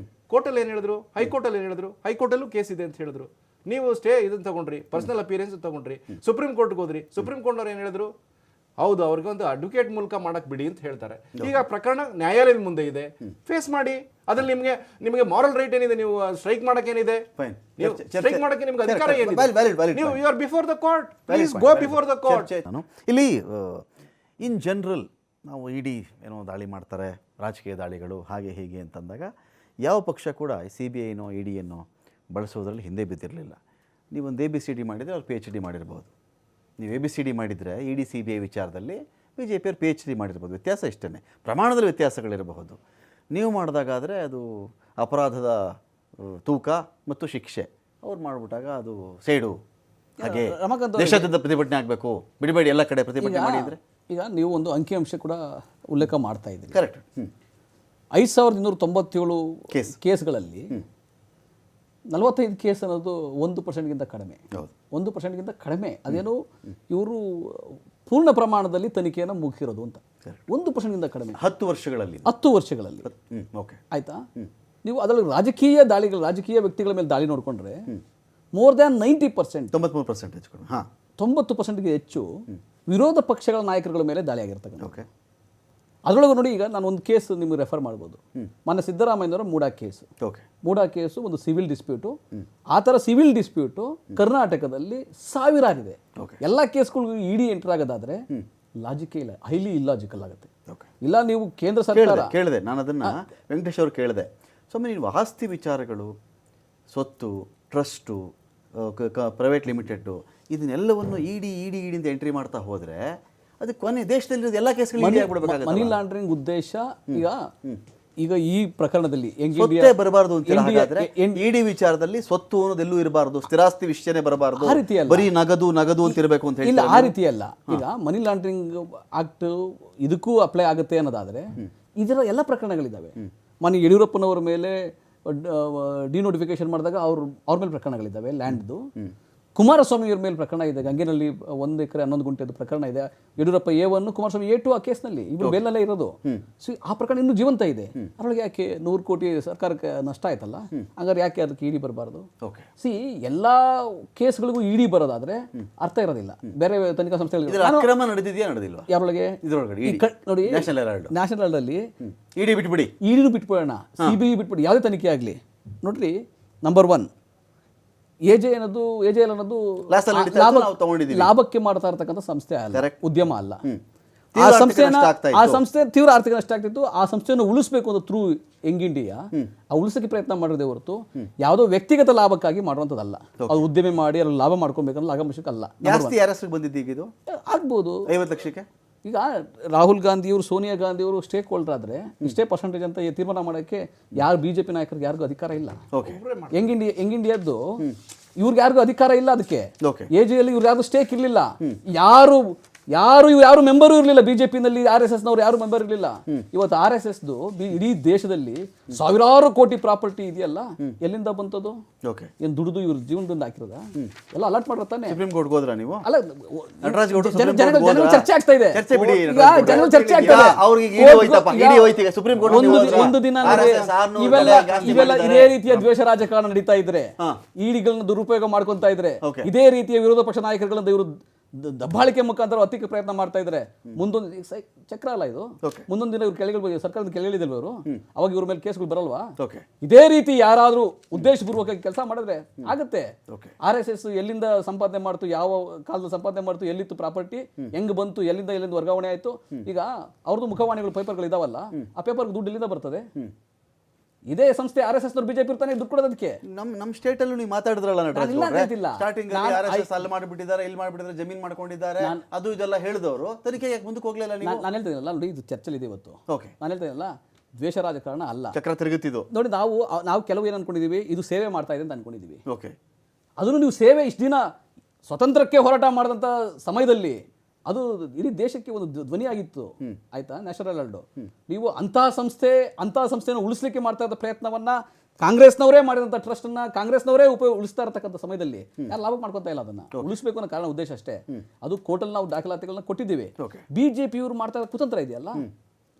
ಕೋರ್ಟಲ್ಲಿ ಏನು ಹೇಳಿದ್ರು? ಹೈಕೋರ್ಟಲ್ಲಿ ಏನು ಹೇಳಿದ್ರು? ಹೈಕೋರ್ಟಲ್ಲೂ ಕೇಸ್ ಇದೆ ಅಂತ ಹೇಳಿದ್ರು. ನೀವು ಸ್ಟೇ ಇದನ್ನು ತಗೊಂಡ್ರಿ, ಪರ್ಸನಲ್ ಅಪಿಯರೆನ್ಸ್ ತಗೊಂಡ್ರಿ, ಸುಪ್ರೀಂ ಕೋರ್ಟ್ಗೆ ಹೋದ್ರಿ. ಸುಪ್ರೀಂ ಕೋರ್ಟ್ ಅವ್ರು ಏನು ಹೇಳಿದ್ರು? ಹೌದು, ಅವ್ರಿಗೆ ಒಂದು ಅಡ್ವೊಕೇಟ್ ಮೂಲಕ ಮಾಡಕ್ ಬಿಡಿ ಅಂತ ಹೇಳ್ತಾರೆ. ಈಗ ಪ್ರಕರಣ ನ್ಯಾಯಾಲಯದ ಮುಂದೆ ಇದೆ, ಫೇಸ್ ಮಾಡಿ. ಅದ್ರಲ್ಲಿ ನಿಮಗೆ ಮಾರಲ್ ರೈಟ್ ಏನಿದೆ? ನೀವು ಸ್ಟ್ರೈಕ್ ಮಾಡಕ್ಕೇನಿದೆ? ನೀವು ಸ್ಟ್ರೈಕ್ ಮಾಡಕ್ಕೆ ನಿಮ್ಗೆ ಅಧಿಕಾರ ಏನಿದೆ? ನೀವು you are before the court, please go before the court. ಇಲ್ಲಿ ಇನ್ ಜನರಲ್ ನಾವು ED ಏನೋ ದಾಳಿ ಮಾಡ್ತಾರೆ, ರಾಜಕೀಯ ದಾಳಿಗಳು ಹಾಗೆ ಹೀಗೆ ಅಂತಂದಾಗ ಯಾವ ಪಕ್ಷ ಕೂಡ CBIನೋ EDನೋ ಬಳಸೋದ್ರಲ್ಲಿ ಹಿಂದೆ ಬಿದ್ದಿರಲಿಲ್ಲ. ನೀವೊಂದು ABCD ಮಾಡಿದರೆ ಅವ್ರು PhD ಮಾಡಿರ್ಬೋದು. ನೀವು ABCD ಮಾಡಿದರೆ ED CBI ವಿಚಾರದಲ್ಲಿ BJP ಅವ್ರು PhD ಮಾಡಿರ್ಬೋದು. ವ್ಯತ್ಯಾಸ ಇಷ್ಟೇ, ಪ್ರಮಾಣದಲ್ಲಿ ವ್ಯತ್ಯಾಸಗಳಿರಬಹುದು. ನೀವು ಮಾಡಿದಾಗಾದರೆ ಅದು ಅಪರಾಧದ ತೂಕ ಮತ್ತು ಶಿಕ್ಷೆ, ಅವ್ರು ಮಾಡಿಬಿಟ್ಟಾಗ ಅದು ಸೇಡು. ಹಾಗೆ ದೇಶಾದ್ಯಂತ ಪ್ರತಿಭಟನೆ ಆಗಬೇಕು, ಬಿಡಬೇಡಿ ಎಲ್ಲ ಕಡೆ ಪ್ರತಿಭಟನೆ ಮಾಡಿದರೆ. ಈಗ ನೀವು ಒಂದು ಅಂಕಿಅಂಶ ಕೂಡ ಉಲ್ಲೇಖ ಮಾಡ್ತಾ ಇದ್ದೀರಿ. ಕರೆಕ್ಟ್. 5297 ಕೇಸ್ಗಳಲ್ಲಿ 45 ಕೇಸ್ ಅನ್ನೋದು 1%ಗಿಂತ ಕಡಿಮೆ. 1%ಗಿಂತ ಕಡಿಮೆ. ಅದೇನು ಇವರು ಪೂರ್ಣ ಪ್ರಮಾಣದಲ್ಲಿ ತನಿಖೆಯನ್ನು ಮುಗಿಸಿರೋದು ಅಂತ. 1%ಗಿಂತ ಕಡಿಮೆ 10 ವರ್ಷಗಳಲ್ಲಿ. 10 ವರ್ಷಗಳಲ್ಲಿ. ಓಕೆ, ಆಯ್ತಾ? ನೀವು ಅದರಲ್ಲಿ ರಾಜಕೀಯ ದಾಳಿಗಳು, ರಾಜಕೀಯ ವ್ಯಕ್ತಿಗಳ ಮೇಲೆ ದಾಳಿ ನೋಡಿಕೊಂಡ್ರೆ ಮೋರ್ ದ್ಯಾನ್ 90%, 93% ಹೆಚ್ಚು ಕಡಿಮೆ. 90%ಗೆ ಹೆಚ್ಚು ವಿರೋಧ ಪಕ್ಷಗಳ ನಾಯಕರುಗಳ ಮೇಲೆ ದಾಳಿ ಆಗಿರ್ತಕ್ಕಂಥ. ಓಕೆ, ಅದರೊಳಗೆ ನೋಡಿ, ಈಗ ನಾನು ಒಂದು ಕೇಸ್ ನಿಮಗೆ ರೆಫರ್ ಮಾಡ್ಬೋದು. ಮೊನ್ನೆ ಸಿದ್ದರಾಮಯ್ಯನವರ MUDA case. Okay, MUDA case ಒಂದು ಸಿವಿಲ್ ಡಿಸ್ಪ್ಯೂಟು. ಆ ಥರ ಸಿವಿಲ್ ಡಿಸ್ಪ್ಯೂಟು ಕರ್ನಾಟಕದಲ್ಲಿ ಸಾವಿರಾರಿದೆ. ಎಲ್ಲ ಕೇಸ್ಗಳಿಗೂ ED ಎಂಟರ್ ಆಗೋದಾದ್ರೆ ಲಾಜಿಕೇ ಇಲ್ಲ, ಹೈಲಿ ಇಲ್ಲಾಜಿಕಲ್ ಆಗುತ್ತೆ. ಇಲ್ಲ ನೀವು ಕೇಂದ್ರ ಸರ್ಕಾರ ಕೇಳಿದೆ ನಾನು ಅದನ್ನು, ವೆಂಕಟೇಶ್ ಅವರು ಕೇಳಿದೆ. ಸ್ವಾಮಿ, ನೀವು ಆಸ್ತಿ ವಿಚಾರಗಳು, ಸ್ವತ್ತು, ಟ್ರಸ್ಟು, ಪ್ರೈವೇಟ್ ಲಿಮಿಟೆಡ್ಡು, ಇದನ್ನೆಲ್ಲವನ್ನು ED ಅಂತ ಎಂಟ್ರಿ ಮಾಡ್ತಾ ಹೋದರೆ ಅದಕ್ಕೆ ಕೊನೆ ದೇಶದಲ್ಲಿ ಎಲ್ಲ ಕೇಸ್ಗಳು ಮನಿ ಲಾಂಡ್ರಿಂಗ್ ಉದ್ದೇಶ. ಈಗ ಈ ಪ್ರಕರಣದಲ್ಲಿ ಬರಬಾರ್ದು ಅಂತ ಹಾಗಾದ್ರೆ ED ವಿಚಾರದಲ್ಲಿ ಸ್ವತ್ತು ಅನ್ನೋದೆಲ್ಲೂ ಇರಬಾರ್ದು, ಸ್ಥಿರಾಸ್ತಿ ವಿಷಯನೇ ಬರಬಾರ್ದು, ಬರೀ ನಗದು ಅಂತ ಇರಬೇಕು ಅಂತ ಇಲ್ಲ. ಆ ರೀತಿ ಅಲ್ಲ. ಈಗ ಮನಿ ಲಾಂಡ್ರಿಂಗ್ ಆಕ್ಟ್ ಇದಕ್ಕೂ ಅಪ್ಲೈ ಆಗುತ್ತೆ ಅನ್ನೋದಾದ್ರೆ ಇದರ ಎಲ್ಲ ಪ್ರಕರಣಗಳಿದ್ದಾವೆ. ಮಾನ್ಯ ಯಡಿಯೂರಪ್ಪನವರ ಮೇಲೆ ಡಿನೋಟಿಫಿಕೇಶನ್ ಮಾಡಿದಾಗ ಅವ್ರ ಮೇಲೆ ಪ್ರಕರಣಗಳಿದ್ದಾವೆ ಲ್ಯಾಂಡ್ದು. ಕುಮಾರಸ್ವಾಮಿಯವ್ರ ಮೇಲೆ ಪ್ರಕರಣ ಇದೆ, ಗಂಗೆನಲ್ಲಿ 1 ಎಕರೆ 11 ಗುಂಟೆದು ಪ್ರಕರಣ ಇದೆ. ಯಡಿಯೂರಪ್ಪ A1, ಕುಮಾರಸ್ವಾಮಿ A2 ಆ ಕೇಸ್ನಲ್ಲಿ ಇವರು ಬೇಲಲ್ಲೇ ಇರೋದು. ಸೊ ಆ ಪ್ರಕರಣ ಇನ್ನೂ ಜೀವಂತ ಇದೆ. ಅದರೊಳಗೆ ಯಾಕೆ 100 ಕೋಟಿ ಸರ್ಕಾರಕ್ಕೆ ನಷ್ಟ ಆಯ್ತಲ್ಲ, ಹಂಗಾರೆ ಯಾಕೆ ಅದಕ್ಕೆ ಇಡಿ ಬರಬಾರ್ದು? ಎಲ್ಲ ಕೇಸ್ಗಳಿಗೂ ಇಡಿ ಬರೋದಾದ್ರೆ ಅರ್ಥ ಇರೋದಿಲ್ಲ. ಬೇರೆ ತನಿಖಾ ಸಂಸ್ಥೆಗಳಿಗೆ ಅಕ್ರಮ ನಡೆದಿದೆಯಾ ನಡೆದಿಲ್ವಾ ಯಾರೊಳಗೆ ನೋಡಿ ನ್ಯಾಷನಲ್ ಹೆರಾಲ್ಡ್ ಅಲ್ಲಿ ಇಡಿ ಬಿಟ್ಬಿಡಿ, ಇಡಿನೂ ಬಿಟ್ಬಿಡೋಣ, CBI ಬಿಟ್ಬಿಡಿ, ಯಾವುದೇ ತನಿಖೆ ಆಗಲಿ. ನೋಡ್ರಿ, ನಂಬರ್ 1 AJL ಅನ್ನೋದು ಲಾಭಕ್ಕೆ ಮಾಡ್ತಾ ಇರ್ತಕ್ಕಂಥ ಸಂಸ್ಥೆ ಅಲ್ಲ, ಉದ್ಯಮ ಅಲ್ಲ. ಆ ಸಂಸ್ಥೆ ತೀವ್ರ ಆರ್ಥಿಕ ನಷ್ಟ ಆಗ್ತಿತ್ತು. ಆ ಸಂಸ್ಥೆಯನ್ನು ಉಳಿಸಬೇಕು ಅಂತ ಥ್ರೂ ಯಂಗ್ ಇಂಡಿಯಾ ಆ ಉಳಿಸೋಕೆ ಪ್ರಯತ್ನ ಮಾಡಿದೆ ಹೊರತು ಯಾವುದೋ ವ್ಯಕ್ತಿಗತ ಲಾಭಕ್ಕಾಗಿ ಮಾಡುವಂಥದ್ದಲ್ಲ. ಅದು ಉದ್ಯಮ ಮಾಡಿ ಅಲ್ಲಿ ಲಾಭ ಮಾಡ್ಕೊಬೇಕಂದ್ರೆ ಆಗಮಿಸಕ್ಕಲ್ಲ. ಬಂದಿದ್ದು ಆಗ್ಬೋದು 50 ಲಕ್ಷಕ್ಕೆ. ಈಗ ರಾಹುಲ್ ಗಾಂಧಿಯವರು, ಸೋನಿಯಾ ಗಾಂಧಿಯವರು ಸ್ಟೇಕ್ ಹೋಲ್ಡರ್ ಆದ್ರೆ ಇಷ್ಟೇ ಪರ್ಸೆಂಟೇಜ್ ಅಂತ ತೀರ್ಮಾನ ಮಾಡೋಕ್ಕೆ ಯಾರು BJP ನಾಯಕರಿಗೆ ಯಾರಿಗೂ ಅಧಿಕಾರ ಇಲ್ಲ. ಯಂಗ್ ಇಂಡಿಯಾದ್ದು ಇವ್ರಿಗೆ ಯಾರಿಗೂ ಅಧಿಕಾರ ಇಲ್ಲ. ಅದಕ್ಕೆ AJL ಇವ್ರು ಯಾರು ಸ್ಟೇಕ್ ಇರಲಿಲ್ಲ. ಯಾರು ಮೆಂಬರು ಇರಲಿಲ್ಲ. BJP-ನಲ್ಲಿ RSS-ನವ್ರು ಯಾರು ಮೆಂಬರ್ ಇರಲಿಲ್ಲ. ಇವತ್ತು RSS-ದು ಇಡೀ ದೇಶದಲ್ಲಿ ಸಾವಿರಾರು ಕೋಟಿ ಪ್ರಾಪರ್ಟಿ ಇದೆಯಲ್ಲ, ಎಲ್ಲಿಂದ ಬಂತದು? ಏನು ದುಡಿದು ಇವ್ರ ಜೀವನದಿಂದ ಹಾಕಿರೋದ? ಎಲ್ಲ ಅಲರ್ಟ್ ಮಾಡಿರ್ತಾನೆ. ಸುಪ್ರೀಂ ಕೋರ್ಟ್ ಹೋದ್ರ ನೀವು? ಅಲ್ಲ, ಜನಗಳು ಚರ್ಚೆ ಆಗ್ತಾ ಇದೆ. ಜನಗಳು ಚರ್ಚೆ ಆಗ್ತಾ ಇದೆ. ಒಂದು ದಿನ ಇವೆಲ್ಲ ಇದೇ ರೀತಿಯ ದ್ವೇಷ ರಾಜಕಾರಣ ನಡೀತಾ ಇದ್ರೆ, ಇಡಿಗಳನ್ನ ದುರುಪಯೋಗ ಮಾಡ್ಕೊಂತಾ ಇದ್ರೆ, ಇದೇ ರೀತಿಯ ವಿರೋಧ ಪಕ್ಷ ನಾಯಕರುಗಳಿಂದ ಇವರು ದಬ್ಬಾಳಿಕೆ ಮುಖಾಂತರ ಹತ್ತಿಕ್ಕೆ ಪ್ರಯತ್ನ ಮಾಡ್ತಾ ಇದ್ರೆ, ಮುಂದೊಂದು ಚಕ್ರ ಅಲ್ಲ ಇದು. ಮುಂದೊಂದು ದಿನ ಇವ್ರು ಕೆಳಗಿಳಿಬೋದು, ಸರ್ಕಾರದ ಕೆಳಗಿಳಿದಿಲ್ವ ಇವರು? ಅವಾಗ ಇವ್ರ ಮೇಲೆ ಕೇಸ್ಗಳು ಬರಲ್ವಾ? ಇದೇ ರೀತಿ ಯಾರಾದ್ರೂ ಉದ್ದೇಶಪೂರ್ವಕ ಕೆಲಸ ಮಾಡಿದ್ರೆ ಆಗುತ್ತೆ. RSS ಎಲ್ಲಿಂದ ಸಂಪಾದನೆ ಮಾಡ್ತು, ಯಾವ ಕಾಲದ ಸಂಪಾದನೆ ಮಾಡ್ತು, ಎಲ್ಲಿತ್ತು ಪ್ರಾಪರ್ಟಿ, ಹೆಂಗ್ ಬಂತು, ಎಲ್ಲಿಂದ ವರ್ಗಾವಣೆ ಆಯ್ತು. ಈಗ ಅವ್ರದ್ದು ಮುಖವಾಣಿಗಳು, ಪೇಪರ್ಗಳು ಇದಾವಲ್ಲ, ಆ ಪೇಪರ್ ದುಡ್ಡು ಎಲ್ಲಿಂದ ಬರ್ತದೆ? ಇದೇ ಸಂಸ್ಥೆ RSS ನವರು BJP ಇರ್ತಾನೆ ದುಡ್ಡು ಕೊಡೋದಕ್ಕೆ. ನಮ್ಮ ಸ್ಟೇಟ್ ಅಲ್ಲೂ ನೀವು ಮಾತಾಡಿದ್ರಲ್ಲ ಸ್ಟಾರ್ಟಿಂಗ್ RSS ಅಲ್ಲಿ ಮಾಡಿಬಿಟ್ಟಿದ್ದಾರೆ, ಇಲ್ಲಿ ಮಾಡಿಬಿಟ್ಟಿದ್ದಾರೆ, ಜಮೀನ್ ಮಾಡ್ಕೊಂಡಿದ್ದಾರೆ, ಅದು ಇದೆಲ್ಲ ಹೇಳಿದವರು ತನಿಖೆ ಯಾಕೆ ಮುಂದಕ್ಕೆ ಹೋಗ್ಲಿಲ್ಲ? ನಾನು ಹೇಳ್ತೀನಲ್ಲ ನೋಡಿ, ಇದು ಚರ್ಚೆಲಿ ಇದೆ ಇವತ್ತು. ನಾನು ಹೇಳ್ತೀನಲ್ಲ, ದ್ವೇಷ ರಾಜಕಾರಣ ಅಲ್ಲ, ಚಕ್ರ ತಿರುಗುತ್ತಿದ್ದು. ನೋಡಿ, ನಾವು ಕೆಲವು ಏನು ಅನ್ಕೊಂಡಿದೀವಿ, ಇದು ಸೇವೆ ಮಾಡ್ತಾ ಇದೆ ಅಂತ ಅನ್ಕೊಂಡಿದೀವಿ. ಅದನ್ನು ನೀವು ಸೇವೆ ಇಷ್ಟು ದಿನ ಸ್ವತಂತ್ರಕ್ಕೆ ಹೋರಾಟ ಮಾಡಿದಂಥ ಸಮಯದಲ್ಲಿ ಅದು ಇಡೀ ದೇಶಕ್ಕೆ ಒಂದು ಧ್ವನಿಯಾಗಿತ್ತು, ಆಯ್ತಾ? ನ್ಯಾಷನಲ್ ಹೆರಾಲ್ಡ್ ನೀವು ಅಂತಹ ಸಂಸ್ಥೆಯನ್ನು ಉಳಿಸ್ಲಿಕ್ಕೆ ಮಾಡ್ತಾ ಇದ್ದ ಪ್ರಯತ್ನವನ್ನ ಕಾಂಗ್ರೆಸ್ನವರೇ ಮಾಡಿದಂಥ ಟ್ರಸ್ಟ್ ಅನ್ನ ಕಾಂಗ್ರೆಸ್ನವರೇ ಉಳಿಸ್ತಾ ಇರತಕ್ಕಂಥ ಸಮಯದಲ್ಲಿ ಯಾರು ಲಾಭ ಮಾಡ್ಕೊತಾ ಇಲ್ಲ. ಅದನ್ನ ಉಳಿಸಬೇಕು ಅನ್ನೋ ಕಾರಣ, ಉದ್ದೇಶ ಅಷ್ಟೇ. ಅದು ಕೋರ್ಟಲ್ಲಿ ನಾವು ದಾಖಲಾತಿಗಳನ್ನ ಕೊಟ್ಟಿದ್ದೀವಿ. BJP ಇವರು ಮಾಡ್ತಾ ಇರೋ ಕುತಂತ್ರ ಇದೆಯಲ್ಲ,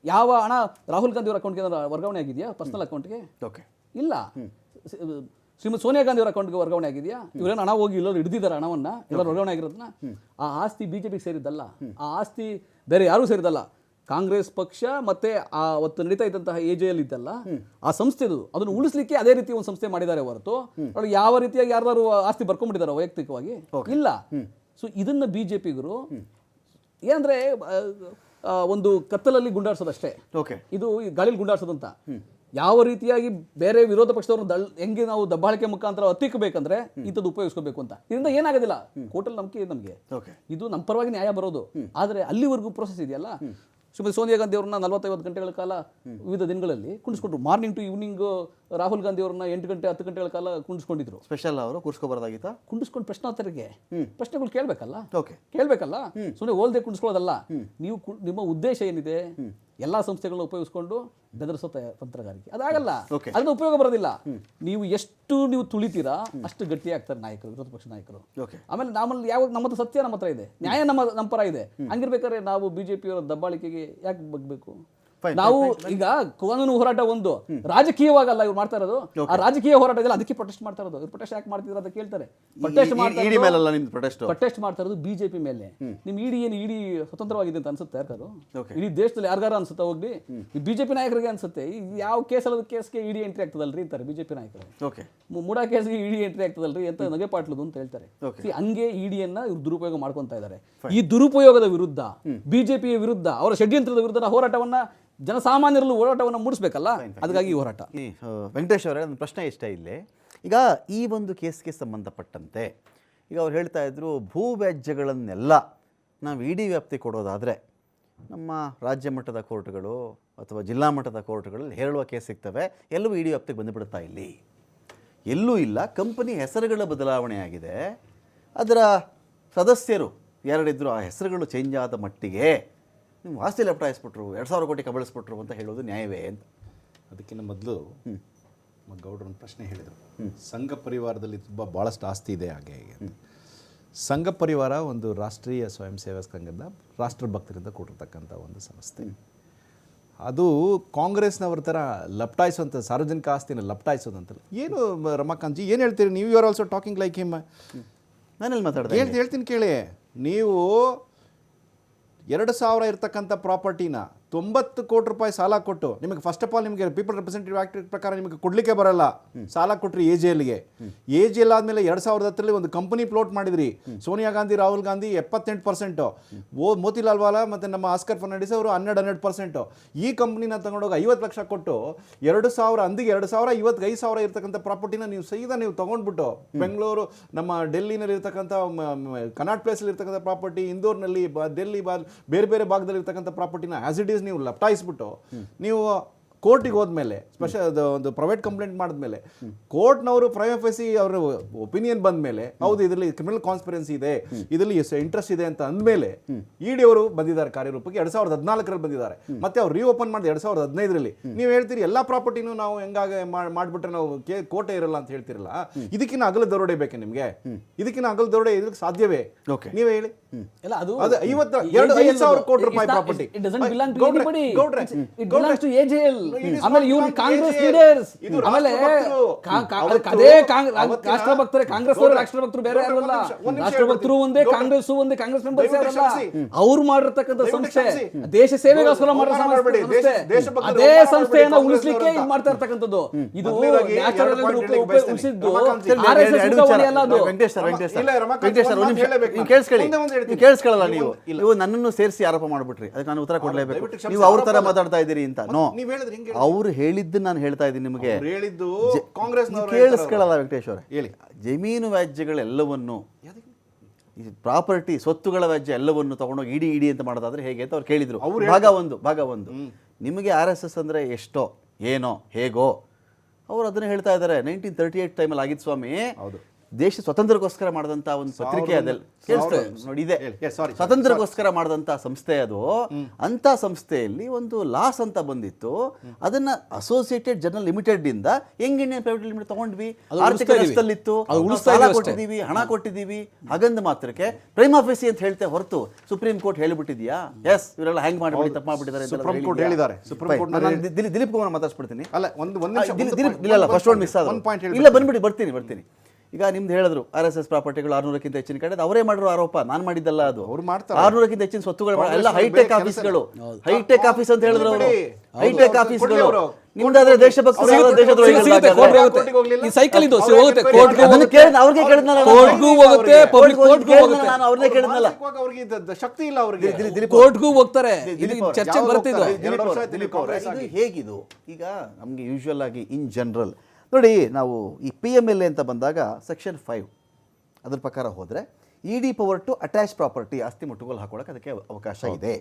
ಯಾವ ಹಣ ರಾಹುಲ್ ಗಾಂಧಿ ಅವರ ಅಕೌಂಟ್ಗೆ ವರ್ಗಾವಣೆ ಆಗಿದೆಯಾ? ಪರ್ಸನಲ್ ಅಕೌಂಟ್ಗೆ ಇಲ್ಲ. ಶ್ರೀಮತಿ ಸೋನಿಯಾ ಗಾಂಧಿ ಅವರ ಅಕೌಂಟ್ಗೆ ವರ್ಗಾವಣೆ ಆಗಿದೆಯಾ? ಇವರೇನು ಹಣ ಹೋಗಿ ಎಲ್ಲರೂ ಹಿಡಿದಿದ್ದಾರೆ, ಹಣವನ್ನ ಎಲ್ಲರೂ ವರ್ಗಾವಣೆ ಆಗಿರೋದನ್ನ. ಆ ಆಸ್ತಿ BJP ಸೇರಿದ್ದಲ್ಲ, ಆ ಆಸ್ತಿ ಬೇರೆ ಯಾರೂ ಸೇರಿದಲ್ಲ. ಕಾಂಗ್ರೆಸ್ ಪಕ್ಷ ಮತ್ತೆ ಆ ಅವತ್ತು ನಡೀತಾ ಇದ್ದಂತಹ AJL ಇದ್ದಲ್ಲ, ಆ ಸಂಸ್ಥೆದು ಅದನ್ನು ಉಳಿಸ್ಲಿಕ್ಕೆ ಅದೇ ರೀತಿ ಒಂದು ಸಂಸ್ಥೆ ಮಾಡಿದ್ದಾರೆ ಹೊರತು ಯಾವ ರೀತಿಯಾಗಿ ಯಾರು ಆಸ್ತಿ ಬರ್ಕೊಂಡ್ಬಿಟ್ಟಿದ್ದಾರೆ ವೈಯಕ್ತಿಕವಾಗಿ ಇಲ್ಲ. ಸೊ ಇದನ್ನ BJPಗರು ಏನಂದ್ರೆ ಒಂದು ಕತ್ತಲಲ್ಲಿ ಗುಂಡಾಡ್ಸೋದಷ್ಟೇ, ಇದು ಗಾಳಿಲಿ ಗುಂಡಾಡ್ಸೋದು ಅಂತ. ಯಾವ ರೀತಿಯಾಗಿ ಬೇರೆ ವಿರೋಧ ಪಕ್ಷದವ್ರನ್ನ ಹೆಂಗೆ ನಾವು ದಬ್ಬಾಳಿಕೆ ಮುಖಾಂತರ ಹತ್ತಿಕ್ಕಬೇಕಂದ್ರೆ ಇಂಥದ್ದು ಉಪಯೋಗಿಸ್ಕೋಬೇಕು ಅಂತ. ಇದರಿಂದ ಏನಾಗೋದಿಲ್ಲ, ಕೋರ್ಟಲ್ಲಿ ನಂಬಿಕೆ ಇದೆ ನಮಗೆ, ಇದು ನಮ್ಮ ಪರವಾಗಿ ನ್ಯಾಯ ಬರೋದು. ಆದರೆ ಅಲ್ಲಿವರೆಗೂ ಪ್ರೋಸೆಸ್ ಇದೆಯಲ್ಲ. ಶ್ರೀಮತಿ ಸೋನಿಯಾ ಗಾಂಧಿ ಅವ್ರನ್ನ 40-50 ಗಂಟೆಗಳ ಕಾಲ ವಿವಿಧ ದಿನಗಳಲ್ಲಿ ಕುಣಿಸ್ಕೊಂಡ್ರು. Morning to evening Rahul Gandhi ಅವ್ರನ್ನ 8 ಗಂಟೆ 10 ಗಂಟೆಗಳ ಕಾಲ ಕುಣಿಸ್ಕೊಂಡಿದ್ರು. ಸ್ಪೆಷಲ್ ಅವರು ಕೂರಿಸ್ಕೋಬಾರ್ದಾಗಿತ್ತಾ? ಕುಣಿಸ್ಕೊಂಡು ಪ್ರಶ್ನೆಗಳು ಕೇಳಬೇಕಲ್ಲ, ಸುಮ್ಮನೆ ಓಲ್ದೆ ಕುಣಿಸ್ಕೊಳ್ಳೋದಲ್ಲ. ನೀವು ನಿಮ್ಮ ಉದ್ದೇಶ ಏನಿದೆ? ಎಲ್ಲಾ ಸಂಸ್ಥೆಗಳನ್ನ ಉಪಯೋಗಿಸ್ಕೊಂಡು ಬೆದರಿಸೋ ತಂತ್ರಗಾರಿಕೆ, ಅದಾಗಲ್ಲ, ಅದನ್ನ ಉಪಯೋಗ ಬರೋದಿಲ್ಲ. ನೀವು ಎಷ್ಟು ತುಳಿತೀರಾ ಅಷ್ಟು ಗಟ್ಟಿ ಆಗ್ತಾರೆ ನಾಯಕರು, ವಿರೋಧ ಪಕ್ಷ ನಾಯಕರು. ಆಮೇಲೆ ನಮ್ಮದು ಸತ್ಯ ನಮ್ಮ ಹತ್ರ ಇದೆ, ನ್ಯಾಯ ನಮ್ಮ ಪರ ಇದೆ. ಹಂಗಿರ್ಬೇಕಾದ್ರೆ ನಾವು BJP ಅವರ ದಬ್ಬಾಳಿಕೆಗೆ ಯಾಕೆ ಬಗ್ಬೇಕು? ನಾವು ಈಗ ಕಾನೂನು ಹೋರಾಟ ಒಂದು, ರಾಜಕೀಯವಾಗಲ್ಲ ಇವ್ರು ಮಾಡ್ತಾ ಇರೋದು. ಆ ರಾಜಕೀಯ ಹೋರಾಟ ಇದೆಲ್ಲ ಅದಕ್ಕೆ ಪ್ರೊಟೆಸ್ಟ್ ಮಾಡ್ತಾ ಇರೋದು. ಇವ್ರು ಪ್ರೊಟೆಸ್ಟ್ ಯಾಕೆ ಮಾಡ್ತಿದ್ರು ಅಂತ ಕೇಳ್ತಾರೆ. ಪ್ರೊಟೆಸ್ಟ್ ಮಾಡ್ತಾ ಇರೋದು BJP ಮೇಲೆ. ನಿಮ್ ಇಡಿ ಸ್ವತಂತ್ರವಾಗಿದೆ ಅಂತ ಅನ್ಸುತ್ತೆ ಯಾರು? ಇಡೀ ದೇಶದಲ್ಲಿ ಯಾರಿಗಾರ ಅನ್ಸುತ್ತಾ? ಹೋಗ್ಲಿ, ಈ BJP ನಾಯಕರಿಗೆ ಅನ್ಸುತ್ತೆ ಯಾವ ಕೇಸ್ಗೆ ಇಡಿ ಎಂಟ್ರಿ ಆಗ್ತದಲ್ರಿ ಅಂತಾರೆ BJP ನಾಯಕರು. ಮುಡಾ ಕೇಸ್ಗೆ ಇಡಿ ಎಂಟ್ರಿ ಆಗ್ತದಲ್ರಿ ಅಂತ ನಗೆ ಪಾಟ್ಲದು ಅಂತ ಹೇಳ್ತಾರೆ. ಹಂಗೆ ಇಡಿಯನ್ನ ಇವ್ರು ದುರುಪಯೋಗ ಮಾಡ್ಕೊಂತಾ ಇದ್ದಾರೆ. ಈ ದುರುಪಯೋಗದ ವಿರುದ್ಧ, BJPಯ ವಿರುದ್ಧ, ಅವರ ಷಡ್ಯಂತ್ರದ ವಿರುದ್ಧ ಹೋರಾಟವನ್ನ, ಜನಸಾಮಾನ್ಯರಲ್ಲೂ ಹೋರಾಟವನ್ನು ಮೂಡಿಸ್ಬೇಕಲ್ಲ, ಅದಕ್ಕಾಗಿ ಈ ಹೋರಾಟ. ವೆಂಕಟೇಶ್ ಅವರೇ, ಒಂದು ಪ್ರಶ್ನೆ ಇಷ್ಟ ಇಲ್ಲಿ. ಈಗ ಈ ಒಂದು ಕೇಸ್ಗೆ ಸಂಬಂಧಪಟ್ಟಂತೆ ಈಗ ಅವ್ರು ಹೇಳ್ತಾ ಇದ್ರು, ಭೂ ವ್ಯಾಜ್ಯಗಳನ್ನೆಲ್ಲ ನಾವು ಇಡಿ ವ್ಯಾಪ್ತಿ ಕೊಡೋದಾದರೆ ನಮ್ಮ ರಾಜ್ಯ ಮಟ್ಟದ ಕೋರ್ಟ್ಗಳು ಅಥವಾ ಜಿಲ್ಲಾ ಮಟ್ಟದ ಕೋರ್ಟ್ಗಳಲ್ಲಿ ಹೇಳುವ ಕೇಸ್ ಸಿಗ್ತವೆ, ಎಲ್ಲವೂ ಇಡಿ ವ್ಯಾಪ್ತಿಗೆ ಬಂದುಬಿಡುತ್ತಾ? ಇಲ್ಲಿ ಎಲ್ಲೂ ಇಲ್ಲ. ಕಂಪನಿ ಹೆಸರುಗಳ ಬದಲಾವಣೆ ಆಗಿದೆ, ಅದರ ಸದಸ್ಯರು ಯಾರಿದ್ರು ಆ ಹೆಸರುಗಳು ಚೇಂಜ್ ಆದ ಮಟ್ಟಿಗೆ ನೀವು ಆಸ್ತಿ ಲಪಟಾಯಿಸ್ಬಿಟ್ರು, 2000 ಕೋಟಿ ಕಬಳಿಸ್ಬಿಟ್ರು ಅಂತ ಹೇಳೋದು ನ್ಯಾಯವೇ ಅಂತ? ಅದಕ್ಕಿಂತ ಮೊದಲು ಗೌಡ್ರು ಒಂದು ಪ್ರಶ್ನೆ ಹೇಳಿದರು, ಸಂಘ ಪರಿವಾರದಲ್ಲಿ ಭಾಳಷ್ಟು ಆಸ್ತಿ ಇದೆ ಹಾಗೆ ಹೀಗೆ ಅಂತ. ಸಂಘ ಪರಿವಾರ ಒಂದು ರಾಷ್ಟ್ರೀಯ ಸ್ವಯಂ ಸೇವಕ ಸಂಘದ ರಾಷ್ಟ್ರಭಕ್ತರಿಂದ ಕೂಡಿರ್ತಕ್ಕಂಥ ಒಂದು ಸಂಸ್ಥೆ. ಅದು ಕಾಂಗ್ರೆಸ್ನವ್ರ ಥರ ಲಪ್ಟಾಯಿಸುವಂಥ ಸಾರ್ವಜನಿಕ ಆಸ್ತಿನ ಲಪ್ಟಾಯಿಸೋದಂತಲ್ಲ. ಏನು ರಮಾಕಾಂತ್ ಜಿ ಏನು ಹೇಳ್ತೀರಿ? ನೀವು you are also talking like him. ನಾನೆಲ್ಲಿ ಮಾತಾಡ್ದೆ? ಹೇಳ್ತೀನಿ ಕೇಳಿ. ನೀವು 2,000 ಇರ್ತಕ್ಕಂಥ ಪ್ರಾಪರ್ಟಿನ 90 ಕೋಟಿ ರೂಪಾಯಿ ಸಾಲ ಕೊಟ್ಟು, ನಿಮಗೆ ಫಸ್ಟ್ ಆಫ್ ಆಲ್ ನಿಮಗೆ ಪೀಪಲ್ ರೆಪ್ರೆಸೆಂಟೇಟಿವ್ ಆಕ್ಟ್ ಪ್ರಕಾರ ನಿಮಗೆ ಕೊಡಲಿಕ್ಕೆ ಬರಲ್ಲ. ಸಾಲ ಕೊಟ್ಟರೆ AJLಗೆ. AJL ಆದಮೇಲೆ 2010 ಒಂದು ಕಂಪನಿ ಫ್ಲೋಟ್ ಮಾಡಿದ್ರಿ. ಸೋನಿಯಾ ಗಾಂಧಿ, ರಾಹುಲ್ ಗಾಂಧಿ 78%, ಮೋತಿಲಾಲ್ ವಾಲಾ ಮತ್ತು ನಮ್ಮ ಆಸ್ಕರ್ ಫರ್ನಾಂಡಿಸ್ ಅವರು 12% ಈ ಕಂಪ್ನಿನ ತಗೊಂಡೋಗಿ 50 ಲಕ್ಷ ಕೊಟ್ಟು 2,000 ಅಂದಿಗೆ 2,000 ಇವತ್ತು 5,000 ಇರ್ತಕ್ಕಂಥ ಪ್ರಾಪರ್ಟಿನ ನೀವು ಸೀದಾ ನೀವು ತೊಗೊಂಡ್ಬಿಟ್ಟು ಬೆಂಗಳೂರು, ನಮ್ಮ ಡೆಲ್ಲಿನಲ್ಲಿ ಇರ್ತಕ್ಕಂಥ ಕನಾಟ್ ಪ್ಲೇಸಲ್ಲಿ ಇರ್ತಕ್ಕಂಥ ಪ್ರಾಪರ್ಟಿ, ಇಂದೋರ್ನಲ್ಲಿ, ಡೆಲ್ಲಿ, ಬೇರೆ ಬೇರೆ ಭಾಗದಲ್ಲಿ ಇರ್ತಕ್ಕಂಥ ಪ್ರಾಪರ್ಟಿನ ಆಸ್ ಇಟ್ ಈಸ್ ನೀವು ಲಪ್ಟಾಯಿಸ್ಬಿಟ್ಟು ನೀವು ಕೋರ್ಟಿಗೆ ಹೋದ್ಮೇಲೆ, ಸ್ಪೆಷಲ್ ಒಂದು ಪ್ರೈವೇಟ್ ಕಂಪ್ಲೇಂಟ್ ಮಾಡಿದ್ಮೇಲೆ ಕೋರ್ಟ್ನವರು ಪ್ರೈವೇಸಿ ಅವರ ಒಪಿನಿಯನ್ ಬಂದ ಮೇಲೆ ಹೌದು ಇದರಲ್ಲಿ ಕ್ರಿಮಿನಲ್ ಕಾನ್ಸ್ಪಿರೆನ್ಸಿ ಇದೆ, ಇದರಲ್ಲಿ ಇಂಟ್ರೆಸ್ಟ್ ಇದೆ ಅಂತ ಅಂದಮೇಲೆ ED ಅವರು ಬಂದಿದ್ದಾರೆ ಕಾರ್ಯರೂಪಕ್ಕೆ. 2014ರಲ್ಲಿ ಬಂದಿದ್ದಾರೆ. ಮತ್ತೆ ಅವ್ರು ರೀಓಪನ್ ಮಾಡಿದ 2015ರಲ್ಲಿ. ನೀವು ಹೇಳ್ತೀರಿ ಎಲ್ಲ ಪ್ರಾಪರ್ಟಿನೂ ನಾವು ಹೆಂಗಾಗ ಮಾಡಿಬಿಟ್ರೆ ನಾವು ಕೋರ್ಟೇ ಇರಲ್ಲ ಅಂತ ಹೇಳ್ತಿರಲ್ಲ. ಇದಕ್ಕಿಂತ ಅಗಲ ದರೋಡೆ ಬೇಕೆ ನಿಮಗೆ? ಇದಕ್ಕಿಂತ ಅಗಲ ದರೋಡೆ ಇದಕ್ಕೆ ಸಾಧ್ಯವೇ? ನೀವೇ ಹೇಳಿ. ಇಲ್ಲ, ಅದು 5,000 ಕೋಟಿ ರೂಪಾಯಿ property. It doesn't belong to anybody. It belongs to AJL. ಆಮೇಲೆ ಇವ್ರು ಕಾಂಗ್ರೆಸ್ ಲೀಡರ್ಸ್, ಆಮೇಲೆ ಅದೇ ರಾಷ್ಟ್ರಭಕ್ತರೇ. ಕಾಂಗ್ರೆಸ್ ಅವರು ರಾಷ್ಟ್ರಭಕ್ತರು ಬೇರೆ ಯಾರಲ್ಲ. ರಾಷ್ಟ್ರಭಕ್ತರು ಒಂದೇ, ಕಾಂಗ್ರೆಸ್ ಒಂದೇ, ಕಾಂಗ್ರೆಸ್ ಮೆಂಬರ್ಸ್ ಯಾರಲ್ಲ. ಅವ್ರು ಮಾಡಿರ್ತಕ್ಕಂಥ ಸಂಸ್ಥೆ ದೇಶ ಸೇವೆಗೋಸ್ಕರ ಮಾಡೋ ಸಂಸ್ಥೆ. ಅದೇ ಸಂಸ್ಥೆಯನ್ನ ಉಳಿಸ್ಲಿಕ್ಕೆ ಇದು ಮಾಡ್ತಾ ಇರ್ತಕ್ಕಂಥದ್ದು. ಇದು ನ್ಯಾಷನಲ್ ಉಳಿಸಿದ್ದು RSS ಮುಖವಾಣಿ ಅಲ್ಲ ಅದು. ಕೇಳಿಸ್ಕೊಳ್ಳಲ್ಲ ನೀವು ನನ್ನನ್ನು ಸೇರಿಸಿ ಆರೋಪ ಮಾಡ್ಬಿಟ್ರಿ, ಅದಕ್ಕೆ ನಾನು ಉತ್ತರ ಕೊಡ್ಲೇಬೇಕು. ನೀವು ಅವ್ರ ತರ ಮಾತಾಡ್ತಾ ಇದ್ದೀರಿ ಅಂತ. ನೋ, ಅವ್ರು ಹೇಳಿದ್ದು ನಾನು ಹೇಳ್ತಾ ಇದ್ದೀನಿ ನಿಮಗೆ. ಹೇಳಿದ್ದು ಕಾಂಗ್ರೆಸ್ ಕೇಳಿಸ್ಕೊಳ್ಳಲ್ಲ ವೆಂಕಟೇಶ್ ಅವರೇ. ಹೇಳಿ. ಜಮೀನು ವ್ಯಾಜ್ಯಗಳೆಲ್ಲವನ್ನು, ಪ್ರಾಪರ್ಟಿ ಸ್ವತ್ತುಗಳ ವ್ಯಾಜ್ಯ ಎಲ್ಲವನ್ನು ತಗೊಂಡೋಗಿ ಇಡಿ ಅಂತ ಮಾಡೋದಾದ್ರೆ ಹೇಗೆ ಅಂತ ಅವ್ರು ಕೇಳಿದ್ರು. ಭಾಗ ಒಂದು ನಿಮಗೆ RSS ಅಂದ್ರೆ ಎಷ್ಟೋ ಏನೋ ಹೇಗೋ ಅವ್ರು ಅದನ್ನ ಹೇಳ್ತಾ ಇದ್ದಾರೆ. 1938 ಟೈಮಲ್ಲಿ ಆಗಿದ್ದು ಸ್ವಾಮಿ. ದೇಶ ಸ್ವತಂತ್ರಕ್ಕೋಸ್ಕರ ಮಾಡಿದಂಥ ಒಂದು ಪತ್ರಿಕೆ ಅದೆಲ್ಲ ನೋಡಿ ಇದೆ. ಸ್ವತಂತ್ರಕ್ಕೋಸ್ಕರ ಮಾಡಿದಂಥ ಸಂಸ್ಥೆ ಅದು. ಅಂತ ಸಂಸ್ಥೆಯಲ್ಲಿ ಒಂದು ಲಾಸ್ ಅಂತ ಬಂದಿತ್ತು. ಅದನ್ನ ಅಸೋಸಿಯೇಟೆಡ್ ಜರ್ನಲ್ ಲಿಮಿಟೆಡ್ ಇಂದ ಯಂಗ್ ಇಂಡಿಯನ್ ಪ್ರೈವೇಟ್ ಲಿಮಿಟೆಡ್ ತಗೊಂಡ್ವಿ. ಆರ್ಥಿಕ ನಷ್ಟದಲ್ಲಿತ್ತು, ಸಾಲ ಕೊಟ್ಟಿದ್ದೀವಿ, ಹಣ ಕೊಟ್ಟಿದ್ದೀವಿ. ಹಾಗಂದ ಮಾತ್ರಕ್ಕೆ ಪ್ರೈಮಾ ಫೇಸಿ ಅಂತ ಹೇಳ್ತೆ ಹೊರತು ಸುಪ್ರೀಂ ಕೋರ್ಟ್ ಹೇಳಿಬಿಟ್ಟಿದ್ಯಾ ಎಸ್ ಇವರೆಲ್ಲ ಹ್ಯಾಂಗ್ ಮಾಡಿಬಿಟ್ಟು ತಪ್ಪು ಮಾಡಿಬಿಟ್ಟಿದ್ದಾರೆ ದಿಲೀಪ್ ಕುಮಾರ್ ಮಾತಾಡ್ಸ್ಬಿಡ್ತೀನಿ. ಇಲ್ಲ ಫಸ್ಟ್ ಒನ್ ಮಿಸ್ ಆದ. ಇಲ್ಲ ಬರ್ತೀನಿ. ಈಗ ನಿಮ್ದು ಹೇಳಿದ್ರು RSS ಪ್ರಾಪರ್ಟಿಗಳು 600ಕ್ಕಿಂತ ಹೆಚ್ಚಿನ ಕಡೆ ಅವರೇ ಮಾಡಿರೋ ಆರೋಪ, ನಾನು ಮಾಡಿದ್ದಲ್ಲ ಅದು. 600ಕ್ಕಿಂತ ಹೆಚ್ಚಿನ ಸ್ವತ್ತುಗಳು ಎಲ್ಲ ಹೈಟೆಕ್ ಆಫೀಸ್ಗಳು. ಹೈಟೆಕ್ ಆಫೀಸ್ ಅಂತ ಹೇಳಿದ್ರು ಅವರು. ಹೈಟೆಕ್ ಆಫೀಸ್ಗಳು ನಿಮ್ದಾದ್ರೆ ದೇಶಭಕ್ತರು ಸೈಕಲ್ ಇದು ಶಕ್ತಿ ಇಲ್ಲ ಅವ್ರಿಗೆ, ಕೋರ್ಟ್ಗೂ ಹೋಗ್ತಾರೆ. ಚರ್ಚೆಗೆ ಬರ್ತಿದ್ರು. ಹೇಗಿದು ಈಗ ನಮ್ಗೆ ಯೂಶುವಲ್ ಆಗಿ ಇನ್ ಜನರಲ್ ನೋಡಿ, ನಾವು ಈ PMLA ಅಂತ ಬಂದಾಗ ಸೆಕ್ಷನ್ 5 ಅದ್ರ ಪ್ರಕಾರ ಹೋದರೆ ED power to attach property, ಆಸ್ತಿ ಮುಟ್ಟುಗೋಲು ಹಾಕೊಳ್ಳೋಕೆ ಅದಕ್ಕೆ ಅವಕಾಶ ಇದೆ.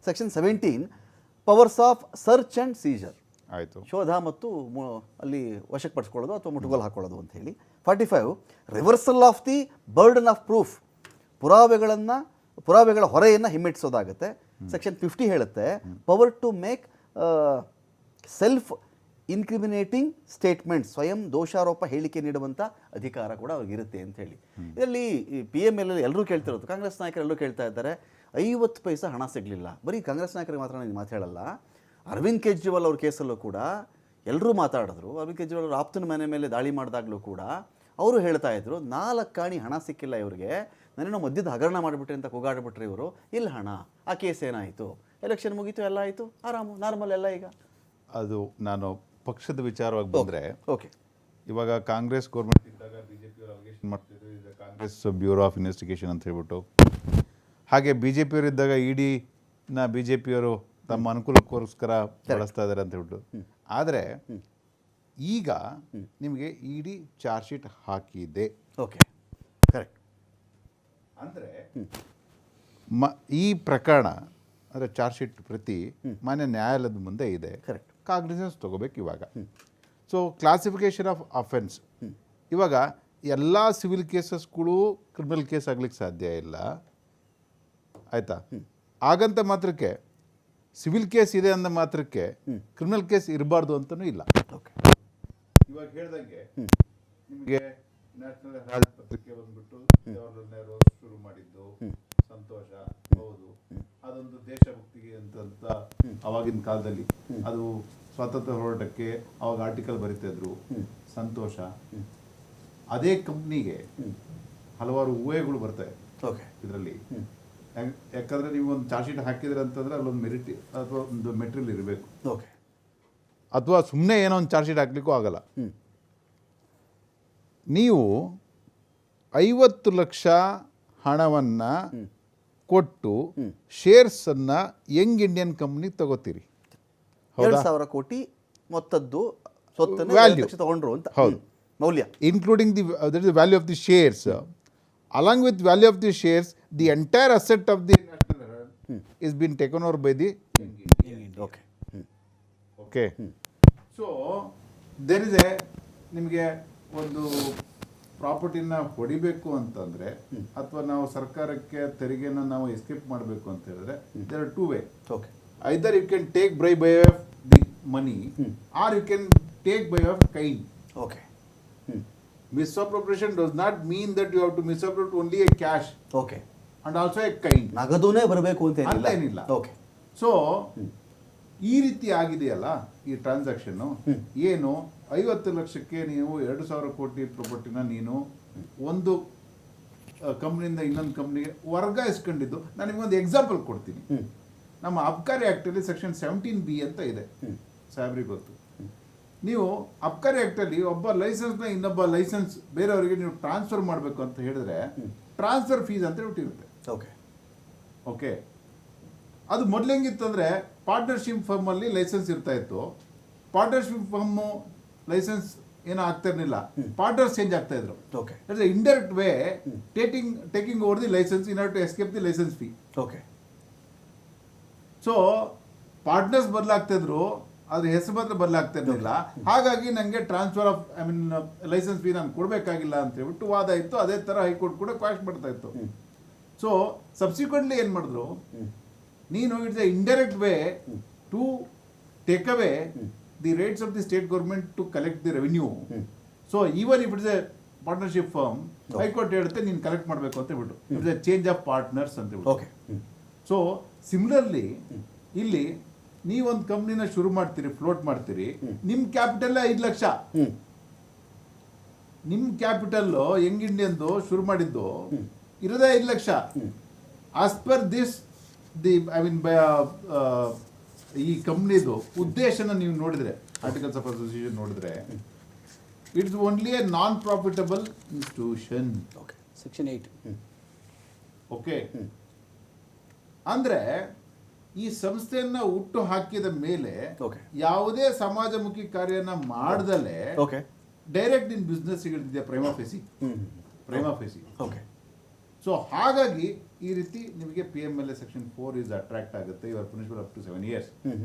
Section 17 powers of search and seizure, ಆಯಿತು, ಶೋಧ ಮತ್ತು ಅಲ್ಲಿ ವಶಕ್ಕೆ ಪಡಿಸ್ಕೊಳ್ಳೋದು ಅಥವಾ ಮುಟ್ಟುಗೋಲು ಹಾಕೊಳ್ಳೋದು ಅಂತ ಹೇಳಿ. 45 reversal of the burden of proof, ಪುರಾವೆಗಳ ಹೊರೆಯನ್ನು ಹಿಮ್ಮೆಟ್ಟಿಸೋದಾಗುತ್ತೆ. ಸೆಕ್ಷನ್ 50 ಹೇಳುತ್ತೆ power to make self incriminating statement, ಸ್ವಯಂ ದೋಷಾರೋಪ ಹೇಳಿಕೆ ನೀಡುವಂಥ ಅಧಿಕಾರ ಕೂಡ ಅವ್ರಿಗಿರುತ್ತೆ ಅಂತ ಹೇಳಿ. ಇದರಲ್ಲಿ PMLA ಎಲ್ಲರೂ ಕೇಳ್ತಿರೋದು, ಕಾಂಗ್ರೆಸ್ ನಾಯಕರೆಲ್ಲರೂ ಕೇಳ್ತಾ ಇದ್ದಾರೆ 50 ಪೈಸೆ ಹಣ ಸಿಗಲಿಲ್ಲ. ಬರೀ ಕಾಂಗ್ರೆಸ್ ನಾಯಕರಿಗೆ ಮಾತ್ರ ನಾನು ಮಾತು ಹೇಳಲ್ಲ. ಅರವಿಂದ್ ಕೇಜ್ರಿವಾಲ್ ಅವ್ರ ಕೇಸಲ್ಲೂ ಕೂಡ ಎಲ್ಲರೂ ಮಾತಾಡಿದ್ರು. ಅರವಿಂದ್ ಕೇಜ್ರಿವಾಲ್ ಅವರು ಆಪ್ತನ ಮನೆ ಮೇಲೆ ದಾಳಿ ಮಾಡಿದಾಗಲೂ ಕೂಡ ಅವರು ಹೇಳ್ತಾ ಇದ್ರು 4 ಕಾಣಿ ಹಣ ಸಿಕ್ಕಿಲ್ಲ ಇವರಿಗೆ, ನನ್ನೇನೋ ಮಧ್ಯದ ಹಗರಣ ಮಾಡಿಬಿಟ್ರೆ ಅಂತ ಕೂಗಾಡ್ಬಿಟ್ರೆ ಇವರು. ಇಲ್ಲ ಹಣ, ಆ ಕೇಸ್ ಏನಾಯಿತು, ಎಲೆಕ್ಷನ್ ಮುಗೀತು, ಎಲ್ಲ ಆಯಿತು, ಆರಾಮು ನಾರ್ಮಲ್ ಎಲ್ಲ. ಈಗ ಅದು ನಾನು ಪಕ್ಷದ ವಿಚಾರವಾಗಿ ಬಂದರೆ, ಓಕೆ, ಇವಾಗ ಕಾಂಗ್ರೆಸ್ ಗೌರ್ಮೆಂಟ್ ಇದ್ದಾಗ BJP ಅವರು ಅಲಿಗೇಷನ್ ಮಾಡ್ತಿದ್ರು, ಇದು ಕಾಂಗ್ರೆಸ್ ಬ್ಯೂರೋ ಆಫ್ ಇನ್ವೆಸ್ಟಿಗೇಷನ್ ಅಂತ ಹೇಳ್ಬಿಟ್ಟು. ಹಾಗೆ BJP ಅವರು ಇದ್ದಾಗ EDನ BJP ಅವರು ತಮ್ಮ ಅನುಕೂಲಕ್ಕೋಸ್ಕರ ಬಳಸ್ತಾ ಇದ್ದಾರೆ ಅಂತ ಹೇಳ್ಬಿಟ್ಟು. ಆದರೆ ಈಗ ನಿಮಗೆ ED ಚಾರ್ಜ್ ಶೀಟ್ ಹಾಕಿದೆ. Okay, correct. ಅಂದರೆ ಈ ಪ್ರಕರಣ ಅಂದರೆ ಚಾರ್ಜ್ ಶೀಟ್ ಪ್ರತಿ ಮಾನ್ಯ ನ್ಯಾಯಾಲಯದ ಮುಂದೆ ಇದೆ. ಕರೆಕ್ಟ್. ಕಾಗ್ನಿಸೆನ್ಸ್ ತಗೋಬೇಕು ಇವಾಗ. ಸೊ ಕ್ಲಾಸಿಫಿಕೇಶನ್ ಆಫ್ ಅಫೆನ್ಸ್, ಇವಾಗ ಎಲ್ಲ ಸಿವಿಲ್ ಕೇಸಸ್ಗಳು ಕ್ರಿಮಿನಲ್ ಕೇಸ್ ಆಗ್ಲಿಕ್ಕೆ ಸಾಧ್ಯ ಇಲ್ಲ, ಆಯಿತಾ? ಹಾಗಂತ ಮಾತ್ರಕ್ಕೆ ಸಿವಿಲ್ ಕೇಸ್ ಇದೆ ಅಂದ ಮಾತ್ರಕ್ಕೆ ಕ್ರಿಮಿನಲ್ ಕೇಸ್ ಇರಬಾರ್ದು ಅಂತಲೂ ಇಲ್ಲ. ಓಕೆ. ಇವಾಗ ಹೇಳ್ದಂಗೆ ನಿಮಗೆ ನ್ಯಾಷನಲ್ ಹೆರಾಲ್ಡ್ ಪತ್ರಿಕೆ ಬಂದ್ಬಿಟ್ಟು ಜವಾಹರ್ಲಾಲ್ ನೆಹರು ಶುರು ಮಾಡಿದ್ದು ಸಂತೋಷ, ಹೌದು. ಅದೊಂದು ದೇಶಭಕ್ತಿಗೆ ಅಂತ ಅವಾಗಿನ ಕಾಲದಲ್ಲಿ ಅದು ಸ್ವಾತಂತ್ರ್ಯ ಹೋರಾಟಕ್ಕೆ ಅವಾಗ ಆರ್ಟಿಕಲ್ ಬರಿತಾ ಇದ್ರು, ಸಂತೋಷ. ಅದೇ ಕಂಪ್ನಿಗೆ ಹಲವಾರು ಊಹೆಗಳು ಬರ್ತಾವೆ ಇದರಲ್ಲಿ. ಯಾಕಂದ್ರೆ ನೀವು ಒಂದು ಚಾರ್ಜ್ ಶೀಟ್ ಹಾಕಿದ್ರೆ ಅಂತಂದ್ರೆ ಅಲ್ಲೊಂದು ಮೆರಿಟ್ ಅಥವಾ ಒಂದು ಮೆಟೀರಿಯಲ್ ಇರಬೇಕು, ಅಥವಾ ಸುಮ್ಮನೆ ಏನೋ ಒಂದು ಚಾರ್ಜ್ ಶೀಟ್ ಹಾಕ್ಲಿಕ್ಕೂ ಆಗಲ್ಲ. ನೀವು 50 ಲಕ್ಷ ಹಣವನ್ನು ಕೊಟ್ಟು ಶೇರ್ಸನ್ನು ಯಂಗ್ ಇಂಡಿಯನ್ ಕಂಪ್ನಿ ತಗೋತೀರಿ. 2,000 ಕೋಟಿ ಮೊತ್ತದ್ದು ಸ್ವತ್ತನ್ನು ವ್ಯಾಲ್ಯೂ ತಗೊಂಡ್ರು ಅಂತ. ಹೌದು, ಮೌಲ್ಯ including the value of the shares. Along with value of the shares, the entire asset of the National Herald is been taken over by the okay. Okay. So there is a ನಿಮಗೆ ಒಂದು ಪ್ರಾಪರ್ಟಿನ ಹೊಡಿಬೇಕು ಅಂತಂದರೆ ಅಥವಾ ನಾವು ಸರ್ಕಾರಕ್ಕೆ ತೆರಿಗೆನ ನಾವು escape ಮಾಡಬೇಕು ಅಂತ ಹೇಳಿದ್ರೆ there are two way. Okay. Either you can take by of the money or you can take by of kind. Okay. Misappropriation does not mean that you have to misappropriate only a cash. Okay. And also a kind. ನಗದುನೇ ಬರಬೇಕು ಅಂತ ಏನಿಲ್ಲ. Okay. So ಈ ರೀತಿ ಆಗಿದೆಯಲ್ಲ ಈ transaction, ಏನು 50 ಲಕ್ಷಕ್ಕೆ ನೀವು 2,000 ಕೋಟಿ ಪ್ರಾಪರ್ಟಿನ ನೀನು ಒಂದು ಕಂಪ್ನಿಯಿಂದ ಇನ್ನೊಂದು ಕಂಪ್ನಿಗೆ ವರ್ಗಾಯಿಸ್ಕೊಂಡಿದ್ದು. ನಾನು ನಿಮಗೊಂದು ಎಕ್ಸಾಂಪಲ್ ಕೊಡ್ತೀನಿ. ನಮ್ಮ ಅಬ್ಕಾರಿ ಆ್ಯಕ್ಟಲ್ಲಿ ಸೆಕ್ಷನ್ 17B ಅಂತ ಇದೆ, ಸಾಹೇಬ್ರಿಗೆ ಗೊತ್ತು. ನೀವು ಅಬ್ಕಾರಿ ಆ್ಯಕ್ಟಲ್ಲಿ ಒಬ್ಬ ಲೈಸೆನ್ಸ್ನ ಇನ್ನೊಬ್ಬ ಲೈಸೆನ್ಸ್ ಬೇರೆಯವರಿಗೆ ನೀವು ಟ್ರಾನ್ಸ್ಫರ್ ಮಾಡಬೇಕು ಅಂತ ಹೇಳಿದ್ರೆ ಟ್ರಾನ್ಸ್ಫರ್ ಫೀಸ್ ಅಂತ ಹೇಳ್ತಿರುತ್ತೆ. ಓಕೆ. ಓಕೆ. ಅದು ಮೊದಲು ಹೆಂಗಿತ್ತಂದರೆ ಪಾರ್ಟ್ನರ್ಶಿಪ್ ಫರ್ಮಲ್ಲಿ ಲೈಸೆನ್ಸ್ ಇರ್ತಾ ಇತ್ತು. ಪಾರ್ಟ್ನರ್ಶಿಪ್ ಫರ್ಮು ಲೈಸೆನ್ಸ್ ಏನೋ ಆಗ್ತಾ ಇರಲಿಲ್ಲ, ಪಾರ್ಟ್ನರ್ಸ್ ಚೇಂಜ್ ಆಗ್ತಾ ಇದ್ರು. Okay. That's indirect way taking over the licence in order to escape the licence fee. Okay. So partners ಬದಲಾಗ್ತಾ ಇದ್ರು, ಅದ್ರ ಹೆಸರು ಮಾತ್ರ ಬದಲಾಗ್ತಾ ಇರಲಿಲ್ಲ. ಹಾಗಾಗಿ ನನಗೆ ಟ್ರಾನ್ಸ್ಫರ್ ಆಫ್ ಲೈಸೆನ್ಸ್ ಫೀ ನಾನು ಕೊಡಬೇಕಾಗಿಲ್ಲ ಅಂತ ಹೇಳ್ಬಿಟ್ಟು ವಾದ ಇತ್ತು. ಅದೇ ಥರ ಹೈಕೋರ್ಟ್ ಕೂಡ ಕ್ವಾಶ್ ಮಾಡ್ತಾ ಇತ್ತು. ಸೊ ಸಬ್ಸಿಕ್ವೆಂಟ್ಲಿ ಏನು ಮಾಡಿದ್ರು, ನೀನು it's a indirect way to take away the rates of the state government to collect the revenue. So even if it's a partnership firm, high court ಹೇಳುತ್ತೆ ನೀನು ಕಲೆಕ್ಟ್ ಮಾಡಬೇಕು ಅಂತ ಹೇಳ್ಬಿಟ್ಟು. It's a change of partners ಅಂತ ಹೇಳ್ಬಿಟ್ಟು. Okay. So similarly ಇಲ್ಲಿ ನೀವೊಂದು ಕಂಪ್ನಿನ ಶುರು ಮಾಡ್ತೀರಿ, ಫ್ಲೋಟ್ ಮಾಡ್ತೀರಿ. ನಿಮ್ಮ ಕ್ಯಾಪಿಟಲ್ 5 ಲಕ್ಷ. ನಿಮ್ಮ ಕ್ಯಾಪಿಟಲ್ಲು ಯಂಗ್ ಇಂಡಿಯನ್ದು ಶುರು ಮಾಡಿದ್ದು ಇರೋದೇ 5 ಲಕ್ಷ. ಆಸ್ ಪರ್ ದಿಸ್ ಈ ಕಂಪ್ನಿದು ಉದ್ದೇಶನ ನೀವು ನೋಡಿದ್ರೆ, ಆರ್ಟಿಕಲ್ಸ್ ಆಫ್ ಅಸೋಸಿಯೇಷನ್ ನೋಡಿದ್ರೆ, it's only a non profitable institution. Okay. Section 8. Okay. ಅಂದ್ರೆ ಈ ಸಂಸ್ಥೆಯನ್ನ ಹುಟ್ಟು ಹಾಕಿದ ಮೇಲೆ ಯಾವುದೇ ಸಮಾಜಮುಖಿ ಕಾರ್ಯನ ಮಾಡದಲ್ಲೇ ಡೈರೆಕ್ಟ್ ಇನ್ ಬಿಸ್ನೆಸ್ ಇಳಿದಿದೆ ಪ್ರೈಮಾ ಫೇಸಿ. ಓಕೆ. ಸೊ ಹಾಗಾಗಿ ಈ ರೀತಿ ನಿಮಗೆ PMLA ಸೆಕ್ಷನ್ 4 ಇಸ್ ಅಟ್ರಾಕ್ಟ್ ಆಗುತ್ತೆ. Your punishable up to 7 years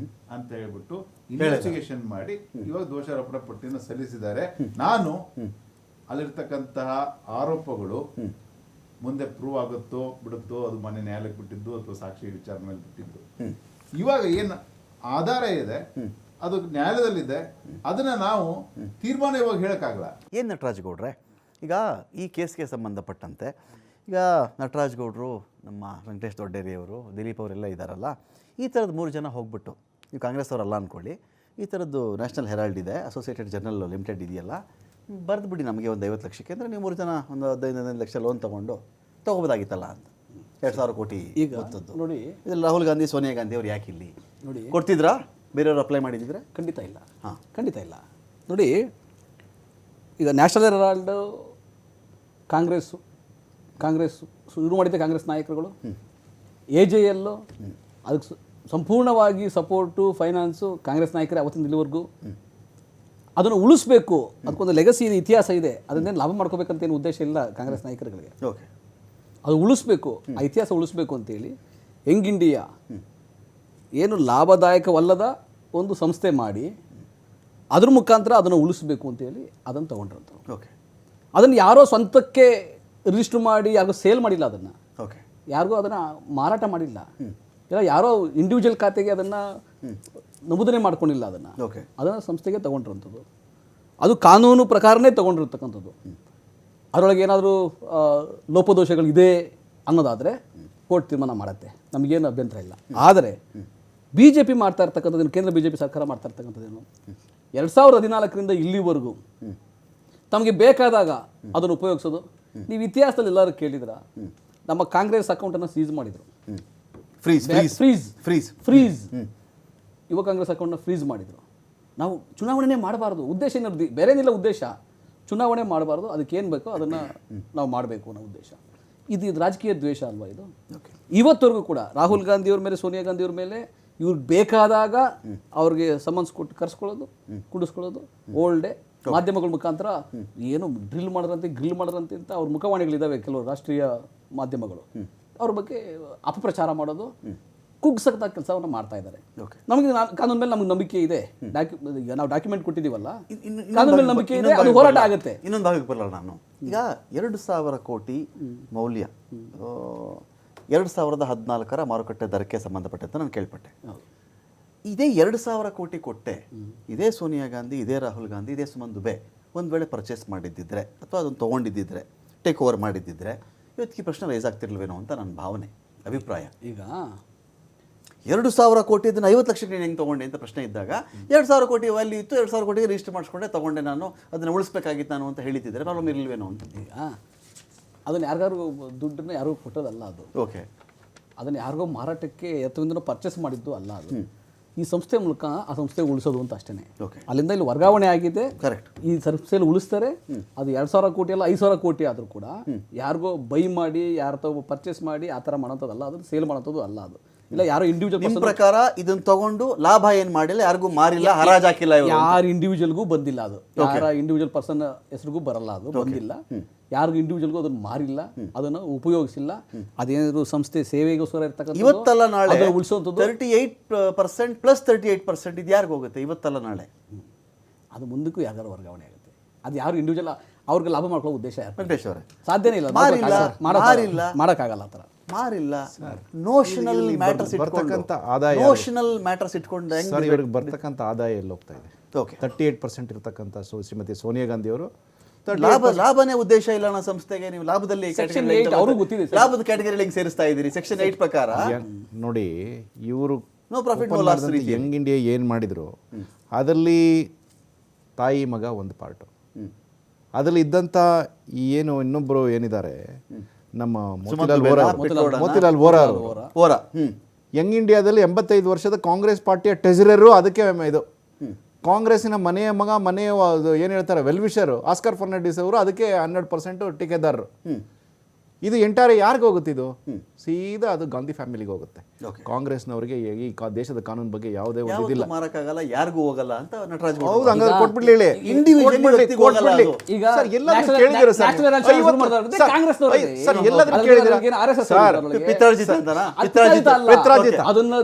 ಅಂತ ಹೇಳ್ಬಿಟ್ಟು ಇನ್ವೆಸ್ಟಿಗೇಷನ್ ಮಾಡಿ ಇವಾಗ ದೋಷಾರೋಪಣ ಪಟ್ಟಿಯನ್ನು ಸಲ್ಲಿಸಿದ್ದಾರೆ. ನಾನು ಅಲ್ಲಿರ್ತಕ್ಕಂತಹ ಆರೋಪಗಳು ಮುಂದೆ ಪ್ರೂವ್ ಆಗುತ್ತೋ ಬಿಡುತ್ತೋ ಅದು ಮನೆ ನ್ಯಾಯಾಲಯಕ್ಕೆ ಬಿಟ್ಟಿದ್ದು ಅಥವಾ ಸಾಕ್ಷಿ ವಿಚಾರಣೆ ಮೇಲೆ ಬಿಟ್ಟಿದ್ದು. ಇವಾಗ ಏನು ಆಧಾರ ಇದೆ ಅದು ನ್ಯಾಯಾಲಯದಲ್ಲಿದೆ, ಅದನ್ನ ನಾವು ತೀರ್ಮಾನ ಇವಾಗ ಹೇಳಕ್ಕಾಗಲ್ಲ. ಏನು ನಟರಾಜ್ ಗೌಡ್ರೆ, ಈಗ ಈ ಕೇಸ್ಗೆ ಸಂಬಂಧಪಟ್ಟಂತೆ ಈಗ ನಟರಾಜ್ ಗೌಡರು, ನಮ್ಮ ವೆಂಕಟೇಶ್ ದೊಡ್ಡೇರಿಯವರು, ದಿಲೀಪ್ ಅವರೆಲ್ಲ ಇದ್ದಾರಲ್ಲ, ಈ ಥರದ್ದು 3 ಜನ ಹೋಗ್ಬಿಟ್ಟು, ನೀವು ಕಾಂಗ್ರೆಸ್ ಅವರಲ್ಲ ಅಂದ್ಕೊಳ್ಳಿ, ಈ ಥರದ್ದು ನ್ಯಾಷನಲ್ ಹೆರಾಲ್ಡ್ ಇದೆ, ಅಸೋಸಿಯೇಟೆಡ್ ಜರ್ನಲ್ ಲಿಮಿಟೆಡ್ ಇದೆಯಲ್ಲ, ಬರೆದು ಬಿಡಿ ನಮಗೆ ಒಂದು 50 ಲಕ್ಷಕ್ಕೆ, ಅಂದರೆ ನೀವು 3 ಜನ ಒಂದು 15 ಲಕ್ಷ ಲೋನ್ ತೊಗೋಬೋದಾಗಿತ್ತಲ್ಲ ಅಂತ. 2,000 ಕೋಟಿ ಈಗ ನೋಡಿ, ಇದ್ರಲ್ಲಿ ರಾಹುಲ್ ಗಾಂಧಿ, ಸೋನಿಯಾ ಗಾಂಧಿ ಅವ್ರು ಯಾಕೆ ಇಲ್ಲಿ ನೋಡಿ ಕೊಡ್ತಿದ್ರಾ? ಬೇರೆಯವ್ರು ಅಪ್ಲೈ ಮಾಡಿದ್ದಿದ್ರೆ? ಖಂಡಿತ ಇಲ್ಲ. ಹಾಂ, ಖಂಡಿತ ಇಲ್ಲ. ನೋಡಿ, ಈಗ ನ್ಯಾಷನಲ್ ಹೆರಾಲ್ಡ್ ಕಾಂಗ್ರೆಸ್ ಶುರು ಮಾಡಿದ್ದೆ ಕಾಂಗ್ರೆಸ್ ನಾಯಕರುಗಳು. AJL ಅದಕ್ಕೆ ಸಂಪೂರ್ಣವಾಗಿ ಸಪೋರ್ಟು, ಫೈನಾನ್ಸು ಕಾಂಗ್ರೆಸ್ ನಾಯಕರೇ ಅವತ್ತಿನ ಇಲ್ಲಿವರೆಗೂ. ಅದನ್ನು ಉಳಿಸ್ಬೇಕು, ಅದಕ್ಕೊಂದು ಲೆಗಸಿ ಇದೆ, ಇತಿಹಾಸ ಇದೆ, ಅದನ್ನೇನು ಲಾಭ ಮಾಡ್ಕೋಬೇಕಂತ ಏನು ಉದ್ದೇಶ ಇಲ್ಲ ಕಾಂಗ್ರೆಸ್ ನಾಯಕರುಗಳಿಗೆ. ಓಕೆ. ಅದು ಉಳಿಸ್ಬೇಕು, ಆ ಇತಿಹಾಸ ಉಳಿಸ್ಬೇಕು ಅಂತೇಳಿ ಯಂಗ್ ಇಂಡಿಯಾ ಏನು ಲಾಭದಾಯಕವಲ್ಲದ ಒಂದು ಸಂಸ್ಥೆ ಮಾಡಿ ಅದ್ರ ಮುಖಾಂತರ ಅದನ್ನು ಉಳಿಸ್ಬೇಕು ಅಂತೇಳಿ ಅದನ್ನು ತೊಗೊಂಡ್ರಂತ. ಓಕೆ. ಅದನ್ನು ಯಾರೋ ಸ್ವಂತಕ್ಕೆ ರಿಜಿಸ್ಟರ್ ಮಾಡಿ ಯಾರಿಗೂ ಸೇಲ್ ಮಾಡಿಲ್ಲ, ಅದನ್ನು ಓಕೆ, ಯಾರಿಗೂ ಅದನ್ನು ಮಾರಾಟ ಮಾಡಿಲ್ಲ. ಇಲ್ಲ ಯಾರೋ ಇಂಡಿವಿಜುವಲ್ ಖಾತೆಗೆ ಅದನ್ನು ನಮೂದನೆ ಮಾಡ್ಕೊಂಡಿಲ್ಲ ಓಕೆ. ಅದನ್ನು ಸಂಸ್ಥೆಗೆ ತೊಗೊಂಡಿರೋಂಥದ್ದು, ಅದು ಕಾನೂನು ಪ್ರಕಾರನೇ ತೊಗೊಂಡಿರ್ತಕ್ಕಂಥದ್ದು. ಅದರೊಳಗೆ ಏನಾದರೂ ಲೋಪದೋಷಗಳಿದೆ ಅನ್ನೋದಾದರೆ ಕೋರ್ಟ್ ತೀರ್ಮಾನ ಮಾಡುತ್ತೆ, ನಮಗೇನು ಅಭ್ಯಂತರ ಇಲ್ಲ. ಆದರೆ BJP ಮಾಡ್ತಾ ಇರ್ತಕ್ಕಂಥದ್ದೇನು, ಕೇಂದ್ರ BJP ಸರ್ಕಾರ ಮಾಡ್ತಾ ಇರ್ತಕ್ಕಂಥದ್ದೇನು, 2014ರಿಂದ ಇಲ್ಲಿವರೆಗೂ ತಮಗೆ ಬೇಕಾದಾಗ ಅದನ್ನು ಉಪಯೋಗಿಸೋದು. ನೀವು ಇತಿಹಾಸದಲ್ಲಿ ಎಲ್ಲರೂ ಕೇಳಿದ್ರ, ನಮ್ಮ ಕಾಂಗ್ರೆಸ್ ಅಕೌಂಟನ್ನು ಸೀಸ್ ಮಾಡಿದರು, ಫ್ರೀಸ್ ಯುವ ಕಾಂಗ್ರೆಸ್ ಅಕೌಂಟ್ನ ಫ್ರೀಸ್ ಮಾಡಿದರು. ನಾವು ಚುನಾವಣೆನೇ ಮಾಡಬಾರ್ದು, ಉದ್ದೇಶ ಏನಿರೋದು ಬೇರೇನಿಲ್ಲ, ಉದ್ದೇಶ ಚುನಾವಣೆ ಮಾಡಬಾರ್ದು, ಅದಕ್ಕೇನು ಬೇಕೋ ಅದನ್ನು ನಾವು ಮಾಡಬೇಕು ಅನ್ನೋ ಉದ್ದೇಶ. ಇದು ರಾಜಕೀಯ ದ್ವೇಷ ಅಲ್ವಾ ಇದು? ಇವತ್ತವರೆಗೂ ಕೂಡ ರಾಹುಲ್ ಗಾಂಧಿಯವ್ರ ಮೇಲೆ, ಸೋನಿಯಾ ಗಾಂಧಿಯವ್ರ ಮೇಲೆ ಇವ್ರಿಗೆ ಬೇಕಾದಾಗ ಅವ್ರಿಗೆ ಸಮನ್ಸ್ ಕೊಟ್ಟು ಕರ್ಸ್ಕೊಳ್ಳೋದು, ಕುಡಿಸ್ಕೊಳ್ಳೋದು, ಓಲ್ಡ್ ಡೇ ಮಾಧ್ಯಮಗಳ ಮುಖಾಂತರ ಏನು ಡ್ರಿಲ್ ಮಾಡೋರಂತೆ, ಗ್ರಿಲ್ ಮಾಡೋರಂತೆ ಅಂತ ಅವ್ರ ಮುಖವಾಣಿಗಳಿದ್ದಾವೆ ಕೆಲವು ರಾಷ್ಟ್ರೀಯ ಮಾಧ್ಯಮಗಳು. ಅವ್ರ ಬಗ್ಗೆ ಅಪಪ್ರಚಾರ ಮಾಡೋದು, ಕುಗ್ಸಕ್ತ ಕೆಲಸವನ್ನು ಮಾಡ್ತಾ ಇದ್ದಾರೆ. ನಮಗೆ ಕಾನೂನು ಮೇಲೆ ನಮ್ಗೆ ನಂಬಿಕೆ ಇದೆ, ಈಗ ನಾವು ಡಾಕ್ಯುಮೆಂಟ್ ಕೊಟ್ಟಿದ್ದೀವಲ್ಲ, ಕಾನೂನು ಮೇಲೆ ನಂಬಿಕೆ ಇದೆ, ಅದು ಹೋರಾಟ ಆಗುತ್ತೆ. ಇನ್ನೊಂದು ಭಾಗಕ್ಕೆ ಬರಲ್ಲ ನಾನು. ಈಗ 2,000 ಕೋಟಿ ಮೌಲ್ಯ 2014 ಮಾರುಕಟ್ಟೆ ದರಕ್ಕೆ ಸಂಬಂಧಪಟ್ಟಂತೆ ನಾನು ಕೇಳ್ಪಟ್ಟೆ. ಇದೇ 2,000 ಕೋಟಿ ಕೊಟ್ಟೆ ಇದೇ ಸೋನಿಯಾ ಗಾಂಧಿ, ಇದೇ ರಾಹುಲ್ ಗಾಂಧಿ, ಇದೇ ಸುಮನ್ ದುಬೆ ಒಂದು ವೇಳೆ ಪರ್ಚೇಸ್ ಮಾಡಿದ್ದಿದ್ರೆ ಅಥವಾ ಅದನ್ನು ತೊಗೊಂಡಿದ್ದಿದ್ರೆ, ಟೇಕ್ ಓವರ್ ಮಾಡಿದ್ದಿದ್ರೆ ಇವತ್ತಿಗೆ ಪ್ರಶ್ನೆ ರೈಸ್ ಆಗ್ತಿರ್ಲಿಲ್ವೇನೋ ಅಂತ ನನ್ನ ಭಾವನೆ, ಅಭಿಪ್ರಾಯ. ಈಗ 2,000 ಕೋಟಿ ಇದನ್ನು 50 ಲಕ್ಷಕ್ಕೆ ನೀನು ಹೆಂಗೆ ತೊಗೊಂಡೆ ಅಂತ ಪ್ರಶ್ನೆ ಇದ್ದಾಗ 2,000 ಕೋಟಿ ವ್ಯಾಲ್ಯೂ ಇತ್ತು, 2,000 ಕೋಟಿಗೆ ರಿಜಿಸ್ಟರ್ ಮಾಡಿಸ್ಕೊಂಡೆ ತೊಗೊಂಡೆ, ನಾನು ಅದನ್ನು ಉಳಿಸ್ಬೇಕಾಗಿತ್ತು ನಾನು ಅಂತ ಹೇಳಿದ್ದಿದ್ರೆ ಪ್ರಾಬ್ಲಮ್ ಇರಲಿಲ್ವೇನೋ ಅಂತ. ಈಗ ಅದನ್ನು ಯಾರಿಗಾರು ದುಡ್ಡನ್ನು ಯಾರಿಗೂ ಕೊಟ್ಟೋದಲ್ಲ ಅದು. ಓಕೆ. ಅದನ್ನು ಯಾರಿಗೋ ಮಾರಾಟಕ್ಕೆ ಎತ್ತರಿಂದ ಪರ್ಚೇಸ್ ಮಾಡಿದ್ದು ಅಲ್ಲ ಅದು. ಈ ಸಂಸ್ಥೆ ಮೂಲಕ ಆ ಸಂಸ್ಥೆ ಉಳಿಸೋದು ಅಂತ ಅಷ್ಟೇ. ಅಲ್ಲಿಂದ ಇಲ್ಲಿ ವರ್ಗಾವಣೆ ಆಗಿದೆ, ಕರೆಕ್ಟ್. ಈ ಸಂಸ್ಥೆಯಲ್ಲಿ ಉಳಿಸ್ತಾರೆ. ಅದು 2,000 ಕೋಟಿ ಅಲ್ಲ, 5,000 ಕೋಟಿ ಆದರೂ ಕೂಡ ಯಾರಿಗೋ ಬೈ ಮಾಡಿ, ಯಾರ ಪರ್ಚೇಸ್ ಮಾಡಿ ಆ ಥರ ಮಾಡೋಂಥದ್ದಲ್ಲ, ಅದನ್ನು ಸೇಲ್ ಮಾಡೋಂಥದ್ದು ಅಲ್ಲ ಅದು. ಇಲ್ಲ ಯಾರೋ ಇಂಡಿವಿಜುವಲ್ ನಿಮ್ಮ ಪ್ರಕಾರ ಇದನ್ನು ತಗೊಂಡು ಲಾಭ ಏನು ಮಾಡಿಲ್ಲ, ಯಾರಿಗೂ ಮಾರಿಲ್ಲ, ಹರಾಜು ಹಾಕಿಲ್ಲ, ಯಾರು ಇಂಡಿವಿಜುವಲ್ಗೂ ಬಂದಿಲ್ಲ ಅದು, ಯಾರ ಇಂಡಿವಿಜುವಲ್ ಪರ್ಸನ್ ಹೆಸರಿಗೂ ಬರಲ್ಲ, ಅದು ಬಂದಿಲ್ಲ. ಯಾರಿಗೂ ಇಂಡಿವಿಜುವಲ್ಗೂ ಅದನ್ನು ಮಾರಿಲ್ಲ, ಅದನ್ನು ಉಪಯೋಗಿಸಿಲ್ಲ. ಅದೇನಾದ್ರು ಸಂಸ್ಥೆ ಸೇವೆಗೋಸ್ಕರ ಇರ್ತಕ್ಕಂಥ ಇವತ್ತಲ್ಲ ನಾಳೆ ಉಳಿಸೋಂಥದ್ದು 38% ಪ್ಲಸ್ 38% ಇದು ಯಾರಿಗೂ ಹೋಗುತ್ತೆ ಇವತ್ತಲ್ಲ ನಾಳೆ? ಅದು ಮುಂದಕ್ಕೂ ಯಾರು ವರ್ಗಾವಣೆ ಆಗುತ್ತೆ. ಅದು ಯಾರು ಇಂಡಿವಿಜುವಲ್ ಅವ್ರಿಗೆ ಲಾಭ ಮಾಡ್ಕೊಳ್ಳೋ ಉದ್ದೇಶ ವೆಂಕಟೇಶ್ ಅವರೇ ಸಾಧ್ಯನೇ ಇಲ್ಲ, ಮಾಡೋಕ್ಕಾಗಲ್ಲ ಆ ಥರ. ಮಾರಿಲ್ಲ, ನೋಷನಲ್ ಮ್ಯಾಟರ್ಸ್ ಬರ್ತಕ್ಕಂಥ ಆದಾಯ, ನೋಷನಲ್ ಮ್ಯಾಟರ್ಸ್ ಇಟ್ಕೊಂಡು ಸರ್ ಇವ್ರಿಗೆ ಬರ್ತಕ್ಕಂಥ ಆದಾಯ ಎಲ್ಲ ಹೋಗ್ತಾ ಇದೆ. ಓಕೆ. 38% ಇರ್ತಕ್ಕಂಥ ಶ್ರೀಮತಿ ಸೋನಿಯಾ ಗಾಂಧಿ ಅವರು ಲಾಭನೇ ಉದ್ದೇಶ ಇಲ್ಲ ಅನ್ನೋ ಸಂಸ್ಥೆಗೆ ನೀವು ಲಾಭದಲ್ಲಿ ಲಾಭದ ಕ್ಯಾಟಗರಿಗಳಿಗೆ ಸೇರಿಸ್ತಾ ಇದ್ದೀರಿ. ಸೆಕ್ಷನ್ 8 ಪ್ರಕಾರ ನೋಡಿ, ಇವರು no profit no loss young India ಏನು ಮಾಡಿದ್ರು ಅದರಲ್ಲಿ ತಾಯಿ ಮಗ ಒಂದು ಪಾರ್ಟು, ಅದರಲ್ಲಿ ಇದ್ದಂಥ ಏನು ಇನ್ನೊಬ್ಬರು ಏನಿದ್ದಾರೆ ನಮ್ಮ ಮೋತಿಲಾಲ್ ವೋರಾ ಯಂಗ್ ಇಂಡಿಯಾದಲ್ಲಿ 85 ವರ್ಷದ ಕಾಂಗ್ರೆಸ್ ಪಾರ್ಟಿಯ ಟ್ರೆಜರರು, ಅದಕ್ಕೆ ಇದು ಕಾಂಗ್ರೆಸ್ಸಿನ ಮನೆಯ ಮಗ, ಮನೆಯ ಏನು ಹೇಳ್ತಾರೆ ವೆಲ್ವಿಷರು ಆಸ್ಕರ್ ಫರ್ನಾಂಡಿಸ್ ಅವರು, ಅದಕ್ಕೆ 100% ಟಿಕೆದಾರರು. ಇದು ಎಂಟೈರ್ ಯಾರಿಗೆ ಹೋಗುತ್ತೆ? ಇದು ಸೀದಾ ಅದು ಗಾಂಧಿ ಫ್ಯಾಮಿಲಿಗೆ ಹೋಗುತ್ತೆ. ಕಾಂಗ್ರೆಸ್ನವರಿಗೆ ಈ ದೇಶದ ಕಾನೂನು ಬಗ್ಗೆ ಯಾವುದೇ ಒಂದು ಇದಿಲ್ಲ, ಮಾರಕ್ಕಾಗಲ್ಲ, ಯಾರಿಗೂ ಹೋಗಲ್ಲ ಅಂತ ನಟರಾಜ್ ಹೌದು, ಹಂಗಾದ್ರೆ ಕೊಟ್ಬಿಡ್ಲಿ ಹೇಳಿ. ಈಗ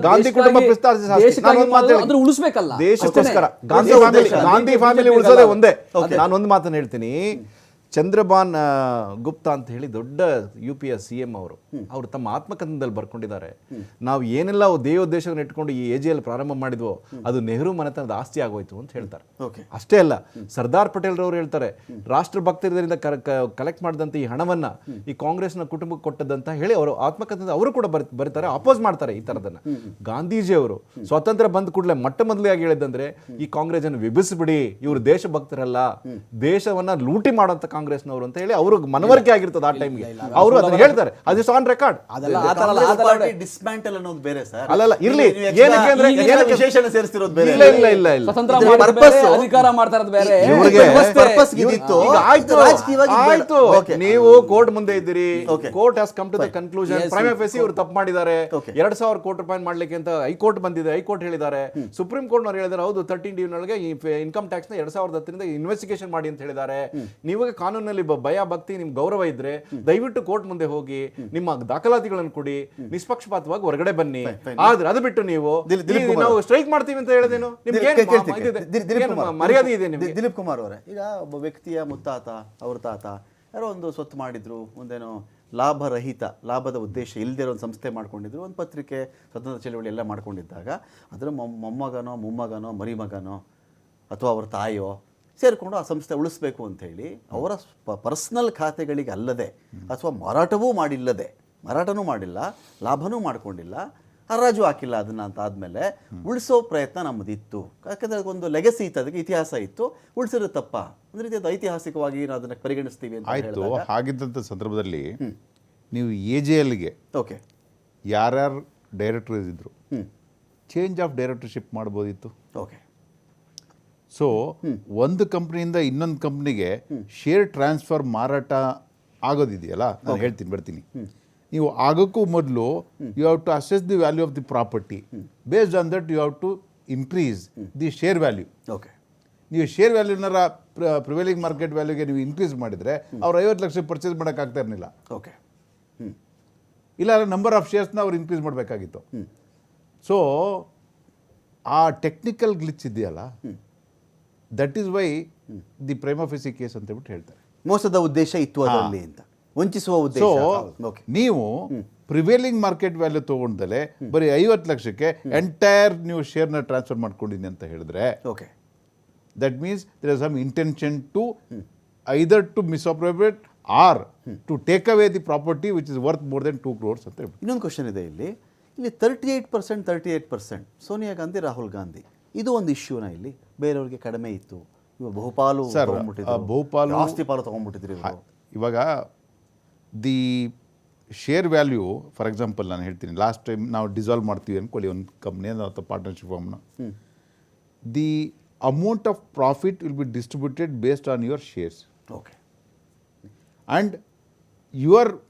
ಗಾಂಧಿ ಕುಟುಂಬ ಉಳಿಸ್ಬೇಕಲ್ಲ ದೇಶಕ್ಕೋಸ್ಕರ. ಗಾಂಧಿ ಫ್ಯಾಮಿಲಿ ಉಳಿಸೋದೇ ಒಂದೇ. ನಾನೊಂದು ಮಾತನ್ನು ಹೇಳ್ತೀನಿ. ಚಂದ್ರಬಾನ್ ಗುಪ್ತಾ ಅಂತ ಹೇಳಿ ದೊಡ್ಡ UPಯ CM ಅವರು ತಮ್ಮ ಆತ್ಮಕಥನದಲ್ಲಿ ಬರ್ಕೊಂಡಿದ್ದಾರೆ, ನಾವು ಏನೆಲ್ಲ ದೇವೋದ್ದೇಶವನ್ನು ಇಟ್ಕೊಂಡು ಈ AJL ಪ್ರಾರಂಭ ಮಾಡಿದ್ವೋ ಅದು ನೆಹರು ಮನೆತನದ ಆಸ್ತಿ ಆಗೋಯ್ತು ಅಂತ ಹೇಳ್ತಾರೆ. ಅಷ್ಟೇ ಅಲ್ಲ, ಸರ್ದಾರ್ ಪಟೇಲ್ ರವರು ಹೇಳ್ತಾರೆ, ರಾಷ್ಟ್ರ ಭಕ್ತರಿಂದ ಕಲೆಕ್ಟ್ ಮಾಡಿದಂಥ ಈ ಹಣವನ್ನ ಈ ಕಾಂಗ್ರೆಸ್ನ ಕುಟುಂಬಕ್ಕೆ ಕೊಟ್ಟದಂತ ಹೇಳಿ ಅವರು ಆತ್ಮಕಥನ ಅವರು ಕೂಡ ಬರೀತಾರೆ, ಅಪೋಸ್ ಮಾಡ್ತಾರೆ ಈ ತರದನ್ನ. ಗಾಂಧೀಜಿ ಅವರು ಸ್ವಾತಂತ್ರ್ಯ ಬಂದ ಕೂಡಲೇ ಮೊಟ್ಟಮೊದಲಾಗಿ ಹೇಳಿದಂದ್ರೆ ಈ ಕಾಂಗ್ರೆಸ್ ಅನ್ನು ವಿಭಿಸ್ಬಿಡಿ, ಇವರು ದೇಶಭಕ್ತರಲ್ಲ, ದೇಶವನ್ನ ಲೂಟಿ ಮಾಡುವಂತ ಕಾಂಗ್ರೆಸ್ನವರು ಅಂತ ಹೇಳಿ ಅವರು ಮನವರಿಕೆ ಆಗಿರ್ತದೆ ಆ ಟೈಮ್ಗೆ. ಅವರು ಅದನ್ನ ಹೇಳ್ತಾರೆ, ಅದು ಆನ್ ರೆಕಾರ್ಡ್. ಡಿಸ್ಮ್ಯಾಂಟಲ್ ಅನ್ನೋದು ಬೇರೆ ಸರ್. ಅಲ್ಲ ಇರ್ಲಿ, ಏನಕ್ಕೆ ಅಂದ್ರೆ ವಿಶೇಷಣ ಸೇರಿಸ್ತಿರೋದು ಬೇರೆ. ಇಲ್ಲ ಸ್ವತಂತ್ರ ಅಧಿಕಾರ ಮಾಡ್ತಾ ಇರೋದು ಬೇರೆ. ಆಯ್ತು, ನೀವು ಕೋರ್ಟ್ ಮುಂದೆ ಇದ್ದೀರಿ, court has come to the conclusion prima facie ಇವರು ತಪ್ಪು ಮಾಡಿದ್ದಾರೆ, 2,000 ಕೋಟಿ ರೂಪಾಯಿ ಮಾಡ್ಲಿಕ್ಕೆ ಅಂತ ಹೈಕೋರ್ಟ್ ಬಂದಿದೆ, ಹೈಕೋರ್ಟ್ ಹೇಳಿದ್ದಾರೆ, ಸುಪ್ರೀಂ ಕೋರ್ಟ್ ನವರು ಹೇಳಿದ್ದಾರೆ ಹೌದು 13D ನೊಳಗೆ ಇನ್ಕಮ್ ಟ್ಯಾಕ್ಸ್ ನ 2010ರಿಂದ ಇನ್ವೆಸ್ಟಿಗೇಷನ್ ಮಾಡಿ ಅಂತ ಹೇಳಿದ್ದಾರೆ. ನೀವು ಕಾನೂನಲ್ಲಿ ಭಯ ಭಕ್ತಿ ನಿಮ್ ಗೌರವ ಇದ್ರೆ ದಯವಿಟ್ಟು ಕೋರ್ಟ್ ಮುಂದೆ ಹೋಗಿ ನಿಮ್ಮ ದಾಖಲಾತಿಗಳನ್ನು ಕೊಡಿ, ನಿಷ್ಪಕ್ಷಪಾತವಾಗಿ ಹೊರಗಡೆ ಬನ್ನಿ. ಆದ್ರೆ ಅದು ಬಿಟ್ಟು ನೀವು ನಾವು ಸ್ಟ್ರೈಕ್ ಮಾಡ್ತೀವಿ ಅಂತ ಹೇಳಿದೇನು ಮರ್ಯಾದೆ ಇದೆ ನಿಮಗೆ? ದಿಲೀಪ್ ಕುಮಾರ್ ಅವರೇ, ಈಗ ಒಬ್ಬ ವ್ಯಕ್ತಿಯ ಮುತ್ತಾತ, ಅವ್ರ ತಾತ ಯಾರೋ ಒಂದು ಸ್ವತ್ತು ಮಾಡಿದ್ರು, ಒಂದೇನೋ ಲಾಭರಹಿತ, ಲಾಭದ ಉದ್ದೇಶ ಇಲ್ಲದಿರೋ ಒಂದು ಸಂಸ್ಥೆ ಮಾಡ್ಕೊಂಡಿದ್ರು, ಒಂದು ಪತ್ರಿಕೆ, ಸ್ವತಂತ್ರ ಚಳವಳಿ ಎಲ್ಲ ಮಾಡ್ಕೊಂಡಿದ್ದಾಗ ಅದರ ಮೊಮ್ಮಗನೋ ಮೊಮ್ಮಗನೋ ಮರಿಮಗನೋ ಅಥವಾ ಅವರ ತಾಯಿಯೋ ಸೇರಿಕೊಂಡು ಆ ಸಂಸ್ಥೆ ಉಳಿಸ್ಬೇಕು ಅಂಥೇಳಿ ಅವರ ಪರ್ಸ್ನಲ್ ಖಾತೆಗಳಿಗೆ ಅಲ್ಲದೆ ಅಥವಾ ಮಾರಾಟನೂ ಮಾಡಿಲ್ಲ, ಲಾಭನೂ ಮಾಡ್ಕೊಂಡಿಲ್ಲ, ಹರಾಜು ಹಾಕಿಲ್ಲ ಅದನ್ನು ಅಂತ ಆದಮೇಲೆ ಉಳಿಸೋ ಪ್ರಯತ್ನ ನಮ್ಮದಿತ್ತು. ಯಾಕಂದರೆ ಅದಕ್ಕೊಂದು ಲೆಗಸಿ ಇತ್ತು, ಅದಕ್ಕೆ ಇತಿಹಾಸ ಇತ್ತು. ಉಳಿಸಿರೋ ತಪ್ಪ ಅಂದರೆ ಇದು ಐತಿಹಾಸಿಕವಾಗಿ ನಾವು ಅದನ್ನು ಪರಿಗಣಿಸ್ತೀವಿ ಅಂತ ಆಯಿತು. ಹೇಳಿದಾಗ ಹಾಗಿದ್ದಂಥ ಸಂದರ್ಭದಲ್ಲಿ ನೀವು AJLಗೆ ಓಕೆ ಯಾರ್ಯಾರು ಡೈರೆಕ್ಟರ್ಸ್ ಇದ್ರು ಚೇಂಜ್ ಆಫ್ ಡೈರೆಕ್ಟರ್ಶಿಪ್ ಮಾಡ್ಬೋದಿತ್ತು. ಓಕೆ ಸೊ ಒಂದು ಕಂಪ್ನಿಯಿಂದ ಇನ್ನೊಂದು ಕಂಪ್ನಿಗೆ ಶೇರ್ ಟ್ರಾನ್ಸ್ಫರ್ ಮಾರಾಟ ಆಗೋದಿದೆಯಲ್ಲ, ನಾನು ಹೇಳ್ತೀನಿ ಬರ್ತೀನಿ. ನೀವು ಆಗೋಕ್ಕೂ ಮೊದಲು you have to assess the value of the property. Based on that you have to increase the share value. Okay ನೀವು ಶೇರ್ ವ್ಯಾಲ್ಯೂನಾರ ಪ್ರಿವೈಲಿಂಗ್ ಮಾರ್ಕೆಟ್ ವ್ಯಾಲ್ಯೂಗೆ ನೀವು ಇನ್ಕ್ರೀಸ್ ಮಾಡಿದರೆ ಅವ್ರು 50 ಲಕ್ಷ ಪರ್ಚೇಸ್ ಮಾಡೋಕ್ಕಾಗ್ತಾ ಇರಲಿಲ್ಲ. ಓಕೆ ಇಲ್ಲ ನಂಬರ್ ಆಫ್ ಶೇರ್ಸ್ನ ಅವ್ರು ಇನ್ಕ್ರೀಸ್ ಮಾಡಬೇಕಾಗಿತ್ತು. ಸೊ ಆ ಟೆಕ್ನಿಕಲ್ ಗ್ಲಿಚ್ ಇದೆಯಲ್ಲ, that is why the Prima ಫೇಸಿ case ಅಂತ ಹೇಳ್ಬಿಟ್ಟು ಹೇಳ್ತಾರೆ. ಮೋಸದ ಉದ್ದೇಶ ಇತ್ತು ಅದರಲ್ಲಿ ಅಂತ, ವಂಚಿಸುವ ಸೊ ಉದ್ದೇಶ. ಓಕೆ ನೀವು ಪ್ರಿವೇಲಿಂಗ್ ಮಾರ್ಕೆಟ್ ವ್ಯಾಲ್ಯೂ ತೊಗೊಂಡಲೆ ಬರೀ 50 ಲಕ್ಷಕ್ಕೆ ಎಂಟೈರ್ ನೀವು ಶೇರ್ನ ಟ್ರಾನ್ಸ್ಫರ್ ಮಾಡ್ಕೊಂಡಿದ್ದೀನಿ ಅಂತ ಹೇಳಿದ್ರೆ okay that means there is some intention to either to misappropriate or to take away the property which is worth more than 2 crores ಅಂತ ಹೇಳ್ಬಿಟ್ಟು. ಇನ್ನೊಂದು ಕ್ವಶನ್ ಇದೆ ಇಲ್ಲಿ 38% ಸೋನಿಯಾ ಗಾಂಧಿ, ರಾಹುಲ್ ಗಾಂಧಿ, ಇದು ಒಂದು ಇಶ್ಯೂನ ಇಲ್ಲಿ ಬೇರೆಯವ್ರಿಗೆ ಕಡಿಮೆ ಇತ್ತು, ಇವಾಗ ಬಹುಪಾಲು ಸರ್, ಬಹುಪಾಲು ಆಸ್ತಿ ಪಾಲು ತೊಗೊಂಡ್ಬಿಟ್ಟಿದ್ರು ಇವರು. ಇವಾಗ the share value for example ನಾನು ಹೇಳ್ತೀನಿ, ಲಾಸ್ಟ್ ಟೈಮ್ ನಾವು ಡಿಸಾಲ್ವ್ ಮಾಡ್ತೀವಿ ಅಂದ್ಕೊಳ್ಳಿ ಒಂದು ಕಂಪ್ನಿ ಅಥವಾ ಪಾರ್ಟ್ನರ್ಶಿಪ್ ಫಾರ್ಮ್ನ, the amount of profit will be distributed based on your shares. Okay And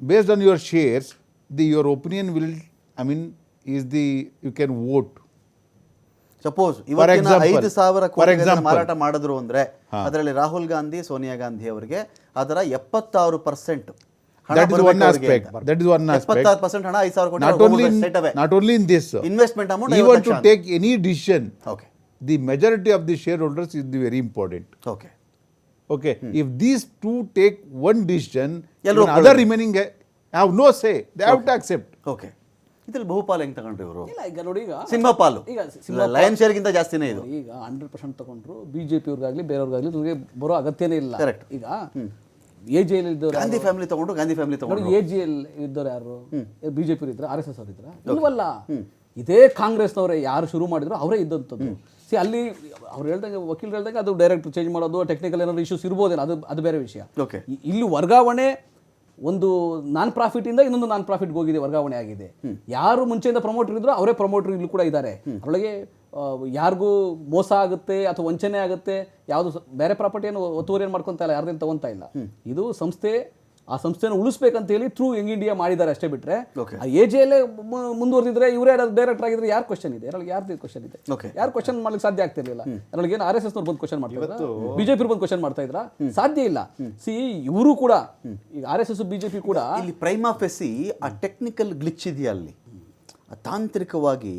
based on your shares, your opinion will, you can vote. Suppose ಇವತ್ತಿನ example, 5,000 for ಕೋಟಿ example, ಮಾರಾಟ ಮಾಡಿದ್ರು ಅಂದ್ರೆ ಅದರಲ್ಲಿ ರಾಹುಲ್ ಗಾಂಧಿ, ಸೋನಿಯಾ ಗಾಂಧಿ ಅವರಿಗೆ ಅದರ 76% ಹಣ That is one aspect. 76% ಹಣ 5,000 ಕೋಟಿ Not only in this, investment amount even to take any decision, okay the majority of the shareholders is very important. Okay Okay, if these two take one decision, ಎಲ್ಲರೂ even other remaining have no say. They have to accept. Okay ಇದ್ರಲ್ಲಿ ಬಹುಪಾಲು ಹೆಂಗ್ ತಗೊಂಡ್ರಿ ಇವರು? ಇಲ್ಲ, ಈಗ ನೋಡಿ, ಈಗ ಸಿಂಹಪಾಲು, ಈಗ ಲಯನ್ ಶೇರ್ಗಿಂತ ಜಾಸ್ತಿನೇ ಇದು. ಈಗ 100% ತಗೊಂಡ್ರು BJP ಅವ್ರಿಗಾಗ್ಲಿ ಬೇರೆಯವ್ರಿಗಾಗ್ಲಿ ಇವ್ರಿಗೆ ಬರೋ ಅಗತ್ಯನೇ ಇಲ್ಲ. Correct. ಈಗ AJL ಇದ್ದವ್ರು, ಗಾಂಧಿ ಫ್ಯಾಮಿಲಿ ತಗೊಂಡು ನೋಡಿ, AJL ಇದ್ದವ್ರು ಯಾರು? BJP ಇದ್ರ, RSS ಅವ್ರು ಇದ್ರ? ಇಲ್ವಲ್ಲ. ಇದೇ ಕಾಂಗ್ರೆಸ್ನವರೇ ಯಾರು ಶುರು ಮಾಡಿದ್ರು ಅವರೇ ಇದ್ದಂಥದ್ದು. ಅಲ್ಲಿ ಅವ್ರು ಹೇಳ್ದಂಗೆ, ವಕೀಲರು ಹೇಳ್ದಂಗೆ ಅದು ಡೈರೆಕ್ಟ್ ಚೇಂಜ್ ಮಾಡೋದು, ಟೆಕ್ನಿಕಲ್ ಏನಾದ್ರು ಇಶ್ಯೂಸ್ ಇರ್ಬೋದೇನೋ, ಅದು ಬೇರೆ ವಿಷಯ. ಓಕೆ ಇಲ್ಲಿ ವರ್ಗಾವಣೆ ಒಂದು ನಾನ್ ಪ್ರಾಫಿಟಿಂದ ಇನ್ನೊಂದು ನಾನ್ ಪ್ರಾಫಿಟ್ಗೆ ಹೋಗಿದೆ, ವರ್ಗಾವಣೆ ಆಗಿದೆ. ಯಾರು ಮುಂಚೆಯಿಂದ ಪ್ರಮೋಟರ್ ಇದ್ರು ಅವರೇ ಪ್ರಮೋಟರ್ ಇಲ್ಲೂ ಕೂಡ ಇದ್ದಾರೆ. ಅದರೊಳಗೆ ಯಾರಿಗೂ ಮೋಸ ಆಗುತ್ತೆ ಅಥವಾ ವಂಚನೆ ಆಗುತ್ತೆ, ಯಾವುದು ಬೇರೆ ಪ್ರಾಪರ್ಟಿಯನ್ನು ಒತ್ತುವರಿಯನ್ನು ಮಾಡ್ಕೊತಾ ಇಲ್ಲ, ಯಾರ್ದೇನು ತಗೊಂತಾ ಇಲ್ಲ. ಇದು ಸಂಸ್ಥೆ, ಆ ಸಂಸ್ಥೆನ ಉಳಿಸ್ಬೇಕಂತ ಹೇಳಿ ಥ್ರೂ ಯಂಗ್ ಇಂಡಿಯಾ ಮಾಡಿದ್ದಾರೆ ಅಷ್ಟೇ ಬಿಟ್ರೆ, ಆ AJL ಮುಂದುವರೆದಿದ್ರೆ ಇವರೇ ಡೈರೆಕ್ಟರ್ ಆಗಿದ್ರೆ ಯಾರು ಕ್ವಶನ್ ಇದೆ? ಯಾರ್ದು ಕ್ವಶನ್ ಇದೆ? ಯಾರು ಕ್ವಶನ್ ಮಾಡ್ಲಿಕ್ಕೆ ಸಾಧ್ಯ ಆಗ್ತಿರ್ಲಿಲ್ಲ. ಅದ್ರೊಳಗೆ RSS ನವ್ರು ಬಂದು ಕ್ವಶನ್ ಮಾಡ್ತಾ ಇದ್ರ, BJP ಬಂದು ಕ್ವಶನ್ ಮಾಡ್ತಾ ಇದ್ರ? ಸಾಧ್ಯ ಇಲ್ಲ. ಇವರು ಕೂಡ, ಈಗ RSS BJP ಕೂಡ ಇಲ್ಲಿ ಪ್ರೈಮಾ ಫೆಸಿ ಆ ಟೆಕ್ನಿಕಲ್ ಗ್ಲಿಚ್ ಇದೆಯಾ ಅಲ್ಲಿ, ತಾಂತ್ರಿಕವಾಗಿ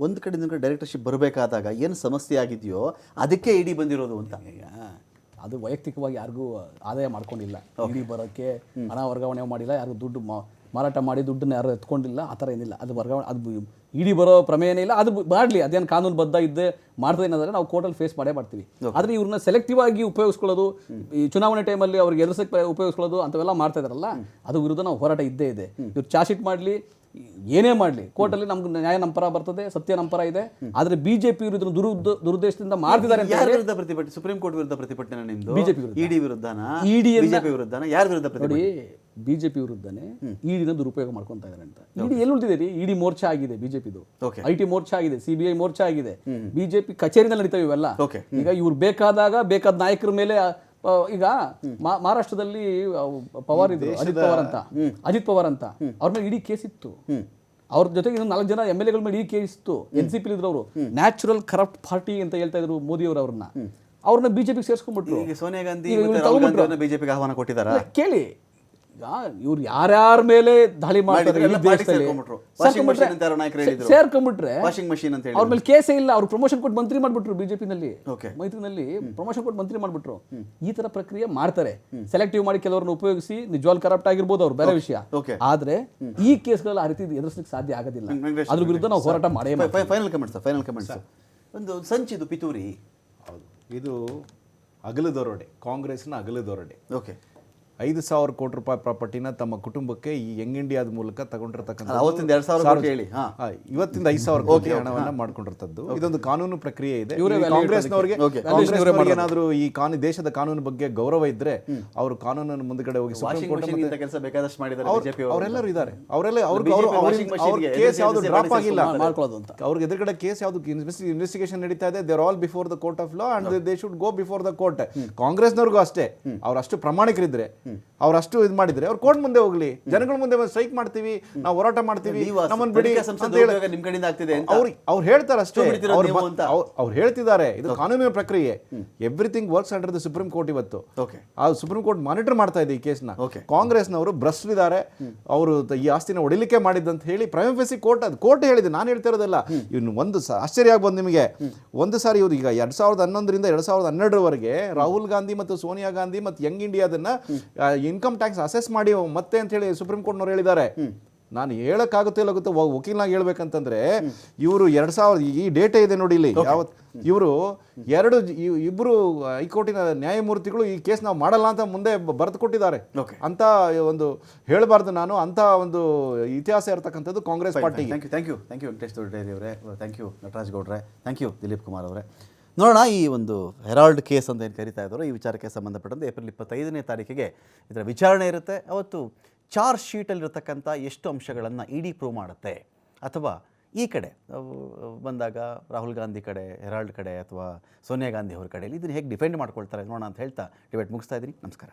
ಒಂದು ಕಡೆ ಇನ್ನೊಂದು ಕಡೆ ಡೈರೆಕ್ಟರ್ಶಿಪ್ ಬರಬೇಕಾದಾಗ ಏನು ಸಮಸ್ಯೆ ಆಗಿದೆಯೋ ಅದಕ್ಕೆ ಇಡಿ ಬಂದಿರೋದು ಅಂತ. ಅದು ವೈಯಕ್ತಿಕವಾಗಿ ಯಾರಿಗೂ ಆದಾಯ ಮಾಡ್ಕೊಂಡಿಲ್ಲ, ಇಡಿ ಬರೋಕ್ಕೆ ಹಣ ವರ್ಗಾವಣೆ ಮಾಡಿಲ್ಲ, ಯಾರು ದುಡ್ಡು ಮಾರಾಟ ಮಾಡಿ ದುಡ್ಡನ್ನ ಯಾರು ಎತ್ಕೊಂಡಿಲ್ಲ, ಆ ಥರ ಏನಿಲ್ಲ. ಅದು ವರ್ಗಾವಣೆ, ಅದು ಇಡಿ ಬರೋ ಪ್ರಮೇಯನೇ ಇಲ್ಲ. ಅದು ಮಾಡಲಿ, ಅದೇನು ಕಾನೂನುಬದ್ಧ ಇದ್ದೆ ಮಾಡ್ತದೆ ಏನಾದರೆ ನಾವು ಕೋರ್ಟಲ್ಲಿ ಫೇಸ್ ಮಾಡೇ ಮಾಡ್ತೀವಿ. ಆದರೆ ಇವ್ರನ್ನ ಸೆಲೆಕ್ಟಿವ್ ಆಗಿ ಉಪಯೋಗಿಸ್ಕೊಳ್ಳೋದು, ಈ ಚುನಾವಣೆ ಟೈಮಲ್ಲಿ ಅವ್ರಿಗೆ ಎದುರಿಸಕ್ಕೆ ಉಪಯೋಗಿಸ್ಕೊಳ್ಳೋದು ಅಂಥವೆಲ್ಲ ಮಾಡ್ತಾ ಇದಾರಲ್ಲ, ಅದು ವಿರುದ್ಧ ನಾವು ಹೋರಾಟ ಇದ್ದೇ ಇದೆ. ಇವ್ರು ಚಾರ್ಜ್ ಶೀಟ್ ಮಾಡಲಿ, ಏನೇ ಮಾಡಲಿ, ಕೋರ್ಟಲ್ಲಿ ನಮ್ಗೆ ನ್ಯಾಯ ನಮ್ಮ ಪರ ಬರ್ತದೆ, ಸತ್ಯ ನಮ್ಮ ಪರ ಇದೆ. ಆದರೆ BJP ಇದನ್ನು ದುರುದ್ದೇಶದಿಂದ ಮಾಡ್ತಿದ್ದಾರೆ ಅಂತ. ಯಾರ ವಿರುದ್ಧ ಪ್ರತಿಭಟನೆ? ಸುಪ್ರೀಂ ಕೋರ್ಟ್ ವಿರುದ್ಧ ಪ್ರತಿಭಟನೆ ನಿಮ್ದು? BJP ವಿರುದ್ಧ. ಇಡಿ ವಿರುದ್ಧನಾ? BJP ವಿರುದ್ಧನಾ? ಯಾರ ವಿರುದ್ಧ ಪ್ರತಿಭಟನೆ? ನೋಡಿ, BJP ವಿರುದ್ಧನೇ ಇಡಿನ ದುರುಪಯೋಗ ಮಾಡ್ಕೊತಾ ಇದ್ದಾರೆ ಅಂತ. ಇಡಿ ಎಲ್ಲಿ ಉಳಿದಿದೆ? ಇಡಿ ಮೋರ್ಚಾ ಆಗಿದೆ BJPದು, IT ಮೋರ್ಚಾ ಆಗಿದೆ, CBI ಮೋರ್ಚಾ ಆಗಿದೆ, BJP ಕಚೇರಿನಲ್ಲಿ ನಡೀತಾವೆ ಇವೆಲ್ಲ. ಈಗ ಇವ್ರು ಬೇಕಾದಾಗ ಬೇಕಾದ ನಾಯಕರ ಮೇಲೆ, ಈಗ ಮಹಾರಾಷ್ಟ್ರದಲ್ಲಿ ಪವಾರ್ ಇದ್ರು, ಅಜಿತ್ ಪವಾರ್ ಅಂತ ಅವ್ರ ಮೇಲೆ ಇಡೀ ಕೇಸ್ ಇತ್ತು. ಅವ್ರ ಜೊತೆಗೆ ಇನ್ನೊಂದು 4 ಜನ MLA ಮೇಲೆ ಇಡೀ ಕೇಸ್ ಇತ್ತು. NCP ಇದ್ರು ಅವರು, ನ್ಯಾಚುರಲ್ ಕರಪ್ಟ್ ಪಾರ್ಟಿ ಅಂತ ಹೇಳ್ತಾ ಇದ್ರು ಮೋದಿ ಅವರು. ಅವ್ರನ್ನ BJP ಸೇರಿಸ್ಕೊಂಡ್ಬಿಟ್ರು. ಸೋನಿಯಾ ಗಾಂಧಿ ಬಿಜೆಪಿಗೆ ಆಹ್ವಾನ ಕೊಟ್ಟಿದ್ದಾರೆ. ಕೇಳಿ, ಇವ್ರು ಯಾರ್ಯಾರ ಮೇಲೆ ದಾಳಿ ಮಾಡ್ತಾರೆ ಮಾಡಿದ್ರೆ ಈ ಎಲ್ಲ party ದೇಶದಲ್ಲಿ ಸೇರ್ಕೊಂಡ್ಬಿಟ್ರು. Washing machine ಅಂತ ಯಾರೋ ನಾಯಕರು ಹೇಳಿದ್ರು. ಸೇರ್ಕೊಂಡ್ಬಿಟ್ರೆ ವಾಷಿಂಗ್ ಮಷೀನ್ ಅಂತ ಹೇಳಿ ಅವ್ರ ಮೇಲೆ ಕೇಸೇ ಇಲ್ಲ, ಅವ್ರು ಪ್ರಮೋಷನ್ ಕೊಟ್ಟು ಮಂತ್ರಿ ಮಾಡ್ಬಿಟ್ರು ಬಿಜೆಪಿನಲ್ಲಿ. Okay. ಮೈತ್ರಿನಲ್ಲಿ ಪ್ರಮೋಷನ್ ಕೊಟ್ಟು ಮಂತ್ರಿ ಮಾಡ್ಬಿಟ್ರು. ಈ ತರ ಪ್ರಕ್ರಿಯೆ ಮಾಡ್ತಾರೆ, ಸೆಲೆಕ್ಟಿವ್ ಮಾಡಿ ಕೆಲವರನ್ನ ಉಪಯೋಗಿಸಿ ನಿಜವಾಗ್ಲೂ ಕರಪ್ಟ್ ಆಗಿರ್ಬೋದು ಅವ್ರು, ಬೇರೆ ವಿಷಯ. Okay. ಆದ್ರೆ ಈ ಕೇಸ್ಗಳಲ್ಲಿ ಆ ರೀತಿ ಎದುರಿಸಲಿಕ್ಕೆ ಸಾಧ್ಯ ಆಗೋದಿಲ್ಲ. ಅದ್ರ ವಿರುದ್ಧ ನಾವು ಹೋರಾಟ ಮಾಡೇ ಮಾಡ್ತೀವಿ. ಫೈನಲ್ ಕಮೆಂಟ್ಸ್ ಒಂದು ಸಂಚಿದು ಪಿತೂರಿ. ಹೌದು, ಇದು ಅಗಲದೊರಡೆ, ಕಾಂಗ್ರೆಸ್ನ ಅಗಲದೊರಡೆ. ಓಕೆ, 5,000 ಕೋಟಿ ರೂಪಾಯಿ ಪ್ರಾಪರ್ಟಿನ ತಮ್ಮ ಕುಟುಂಬಕ್ಕೆ ಈ ಯಂಗ್ ಇಂಡಿಯಾದ ಮೂಲಕ ತಗೊಂಡಿರ್ತಕ್ಕಂಥ ಅವತ್ತಿಂದ 2,000 ಕೋಟಿ ಹೇಳಿ. ಇವತ್ತಿಂದ 5,000 ಕೋಟಿ ಹಣವನ್ನ ಮಾಡ್ಕೊಂಡಿರ್ತದ್ದು. ಇದೊಂದು ಕಾನೂನು ಪ್ರಕ್ರಿಯೆ ಇದೆ. ಕಾಂಗ್ರೆಸ್ನವರಿಗೆ ಏನಾದರೂ ಈ ದೇಶದ ಕಾನೂನು ಬಗ್ಗೆ ಗೌರವ ಇದ್ರೆ ಅವರು ಕಾನೂನನ್ನು ಮುಂದ್ಗಡೆ ಹೋಗಿ ಸುಪ್ರೀಂ ಕೋರ್ಟ್ ಕೆಲಸ ಬೇಕಾದಷ್ಟು ಮಾಡಿದ್ದಾರೆ ಬಿಜೆಪಿ ಅವರು. ಅವರೆಲ್ಲರೂ ಇದ್ದಾರೆ. ಅವರೆಲ್ಲ ಕೇಸ್ ಯಾವುದು ಡ್ರಾಪ್ ಆಗಿಲ್ಲ, ಅವ್ರಿಗೆ ಎದುರುಗಡೆ ಕೇಸ್ ಯಾವುದು ಇನ್ವೆಸ್ಟಿಗೇಷನ್ ನಡೀತಾ ಇದೆ. There all before the court of law and they should go before the court. ಕಾಂಗ್ರೆಸ್ನವ್ರಿಗೂ ಅಷ್ಟೇ, ಅವ್ರು ಅಷ್ಟು ಪ್ರಾಮಾಣಿಕರಿದ್ರೆ, ಅವರಷ್ಟು ಇದು ಮಾಡಿದ್ರೆ ಅವ್ರು ಕೋರ್ಟ್ ಮುಂದೆ ಹೋಗ್ಲಿ, ಜನಗಳ ಮುಂದೆ ಸ್ಟ್ರೈಕ್ ಮಾಡ್ತೀವಿ, ನಾವು ಹೋರಾಟ ಮಾಡ್ತೀವಿ, ನಮ್ಮನ್ನು ಬಿಡಿ ಅಂತ ಹೇಳಿ ನಿಮ್ ಕಡೆಯಿಂದ ಆಗ್ತಿದೆ ಅವ್ರು ಹೇಳ್ತಾರೆ ಅಷ್ಟೇ. ಅವ್ರು ಹೇಳ್ತಿದ್ದಾರೆ ಇದು ಕಾನೂನಿನ ಪ್ರಕ್ರಿಯೆ. Everything works under the supreme court. ಇವತ್ತು ಆ ಸುಪ್ರೀಂ ಕೋರ್ಟ್ ಮಾನಿಟರ್ ಮಾಡ್ತಾ ಇದೆ ಈ ಕೇಸ್ನ. ಕಾಂಗ್ರೆಸ್ನವರು ಭ್ರಷ್ಟರಿದ್ದಾರೆ, ಅವರು ಈ ಆಸ್ತಿನ ಹೊಡಿಲಿಕ್ಕೆ ಮಾಡಿದ್ದಂತ ಹೇಳಿ ಪ್ರೈಮ್ ಫೇಸಿ ಕೋರ್ಟ್ ಹೇಳಿದೆ. ನಾನು ಹೇಳ್ತಾ ಇರೋದಲ್ಲ. ಇನ್ನು ಒಂದು ಆಶ್ಚರ್ಯ ಆಗ್ಬೋದು ನಿಮಗೆ. ಒಂದು ಸಾರಿ ಇವ್ರು ಈಗ 2011ರಿಂದ 2012ರವರೆಗೆ ರಾಹುಲ್ ಗಾಂಧಿ ಮತ್ತು ಸೋನಿಯಾ ಗಾಂಧಿ ಮತ್ತು ಯಂಗ್ ಇಂಡಿಯಾದನ್ನ ಇನ್ಕಮ್ ಟ್ಯಾಕ್ಸ್ ಅಸೆಸ್ ಮಾಡಿ ಮತ್ತೆ ಅಂತ ಹೇಳಿ ಸುಪ್ರೀಂ ಕೋರ್ಟ್ನವ್ರು ಹೇಳಿದ್ದಾರೆ. ನಾನು ಹೇಳಕ್ಕಾಗುತ್ತೆ ಇಲ್ಲಾಗುತ್ತೆ, ವಕೀಲನಾಗಿ ಹೇಳ್ಬೇಕಂತಂದ್ರೆ ಇವರು 2000 ಈ ಡೇಟಾ ಇದೆ ನೋಡಿ ಇಲ್ಲಿ, ಇವರು ಇಬ್ಬರು ಹೈಕೋರ್ಟಿನ ನ್ಯಾಯಮೂರ್ತಿಗಳು ಈ ಕೇಸ್ ನಾವು ಮಾಡಲ್ಲ ಅಂತ ಮುಂದೆ ಬರೆದು ಕೊಟ್ಟಿದ್ದಾರೆ. ಅಂತ ಒಂದು ಹೇಳಬಾರ್ದು ನಾನು, ಅಂತ ಒಂದು ಇತಿಹಾಸ ಇರತಕ್ಕಂಥದ್ದು Congress party. Thank you Venkatesh Dodderi ಅವರೇ, ಥ್ಯಾಂಕ್ ಯು ನಟರಾಜ್ ಗೌಡ್ರೆ, ಥ್ಯಾಂಕ್ ಯು ದಿಲೀಪ್ ಕುಮಾರ್ ಅವರೇ. ನೋಡೋಣ, ಈ ಒಂದು ಹೆರಾಲ್ಡ್ ಕೇಸ್ ಅಂತ ಏನು ಕರೀತಾ ಇದ್ದಾರೋ ಈ ವಿಚಾರಕ್ಕೆ ಸಂಬಂಧಪಟ್ಟಂತೆ ಏಪ್ರಿಲ್ 25ನೇ ತಾರೀಕಿಗೆ ಇದರ ವಿಚಾರಣೆ ಇರುತ್ತೆ. ಅವತ್ತು ಚಾರ್ಜ್ ಶೀಟಲ್ಲಿರ್ತಕ್ಕಂಥ ಎಷ್ಟು ಅಂಶಗಳನ್ನು ಇಡಿ ಪ್ರೂವ್ ಮಾಡುತ್ತೆ, ಅಥವಾ ಈ ಕಡೆ ಬಂದಾಗ ರಾಹುಲ್ ಗಾಂಧಿ ಕಡೆ, ಹೆರಾಲ್ಡ್ ಕಡೆ ಅಥವಾ ಸೋನಿಯಾ ಗಾಂಧಿ ಅವ್ರ ಕಡೆಯಲ್ಲಿ ಇದನ್ನು ಹೇಗೆ ಡಿಫೆಂಡ್ ಮಾಡ್ಕೊಳ್ತಾರೆ ನೋಡೋಣ ಅಂತ ಹೇಳ್ತಾ ಡಿಬೇಟ್ ಮುಗಿಸ್ತಾ ಇದ್ದೀನಿ. ನಮಸ್ಕಾರ.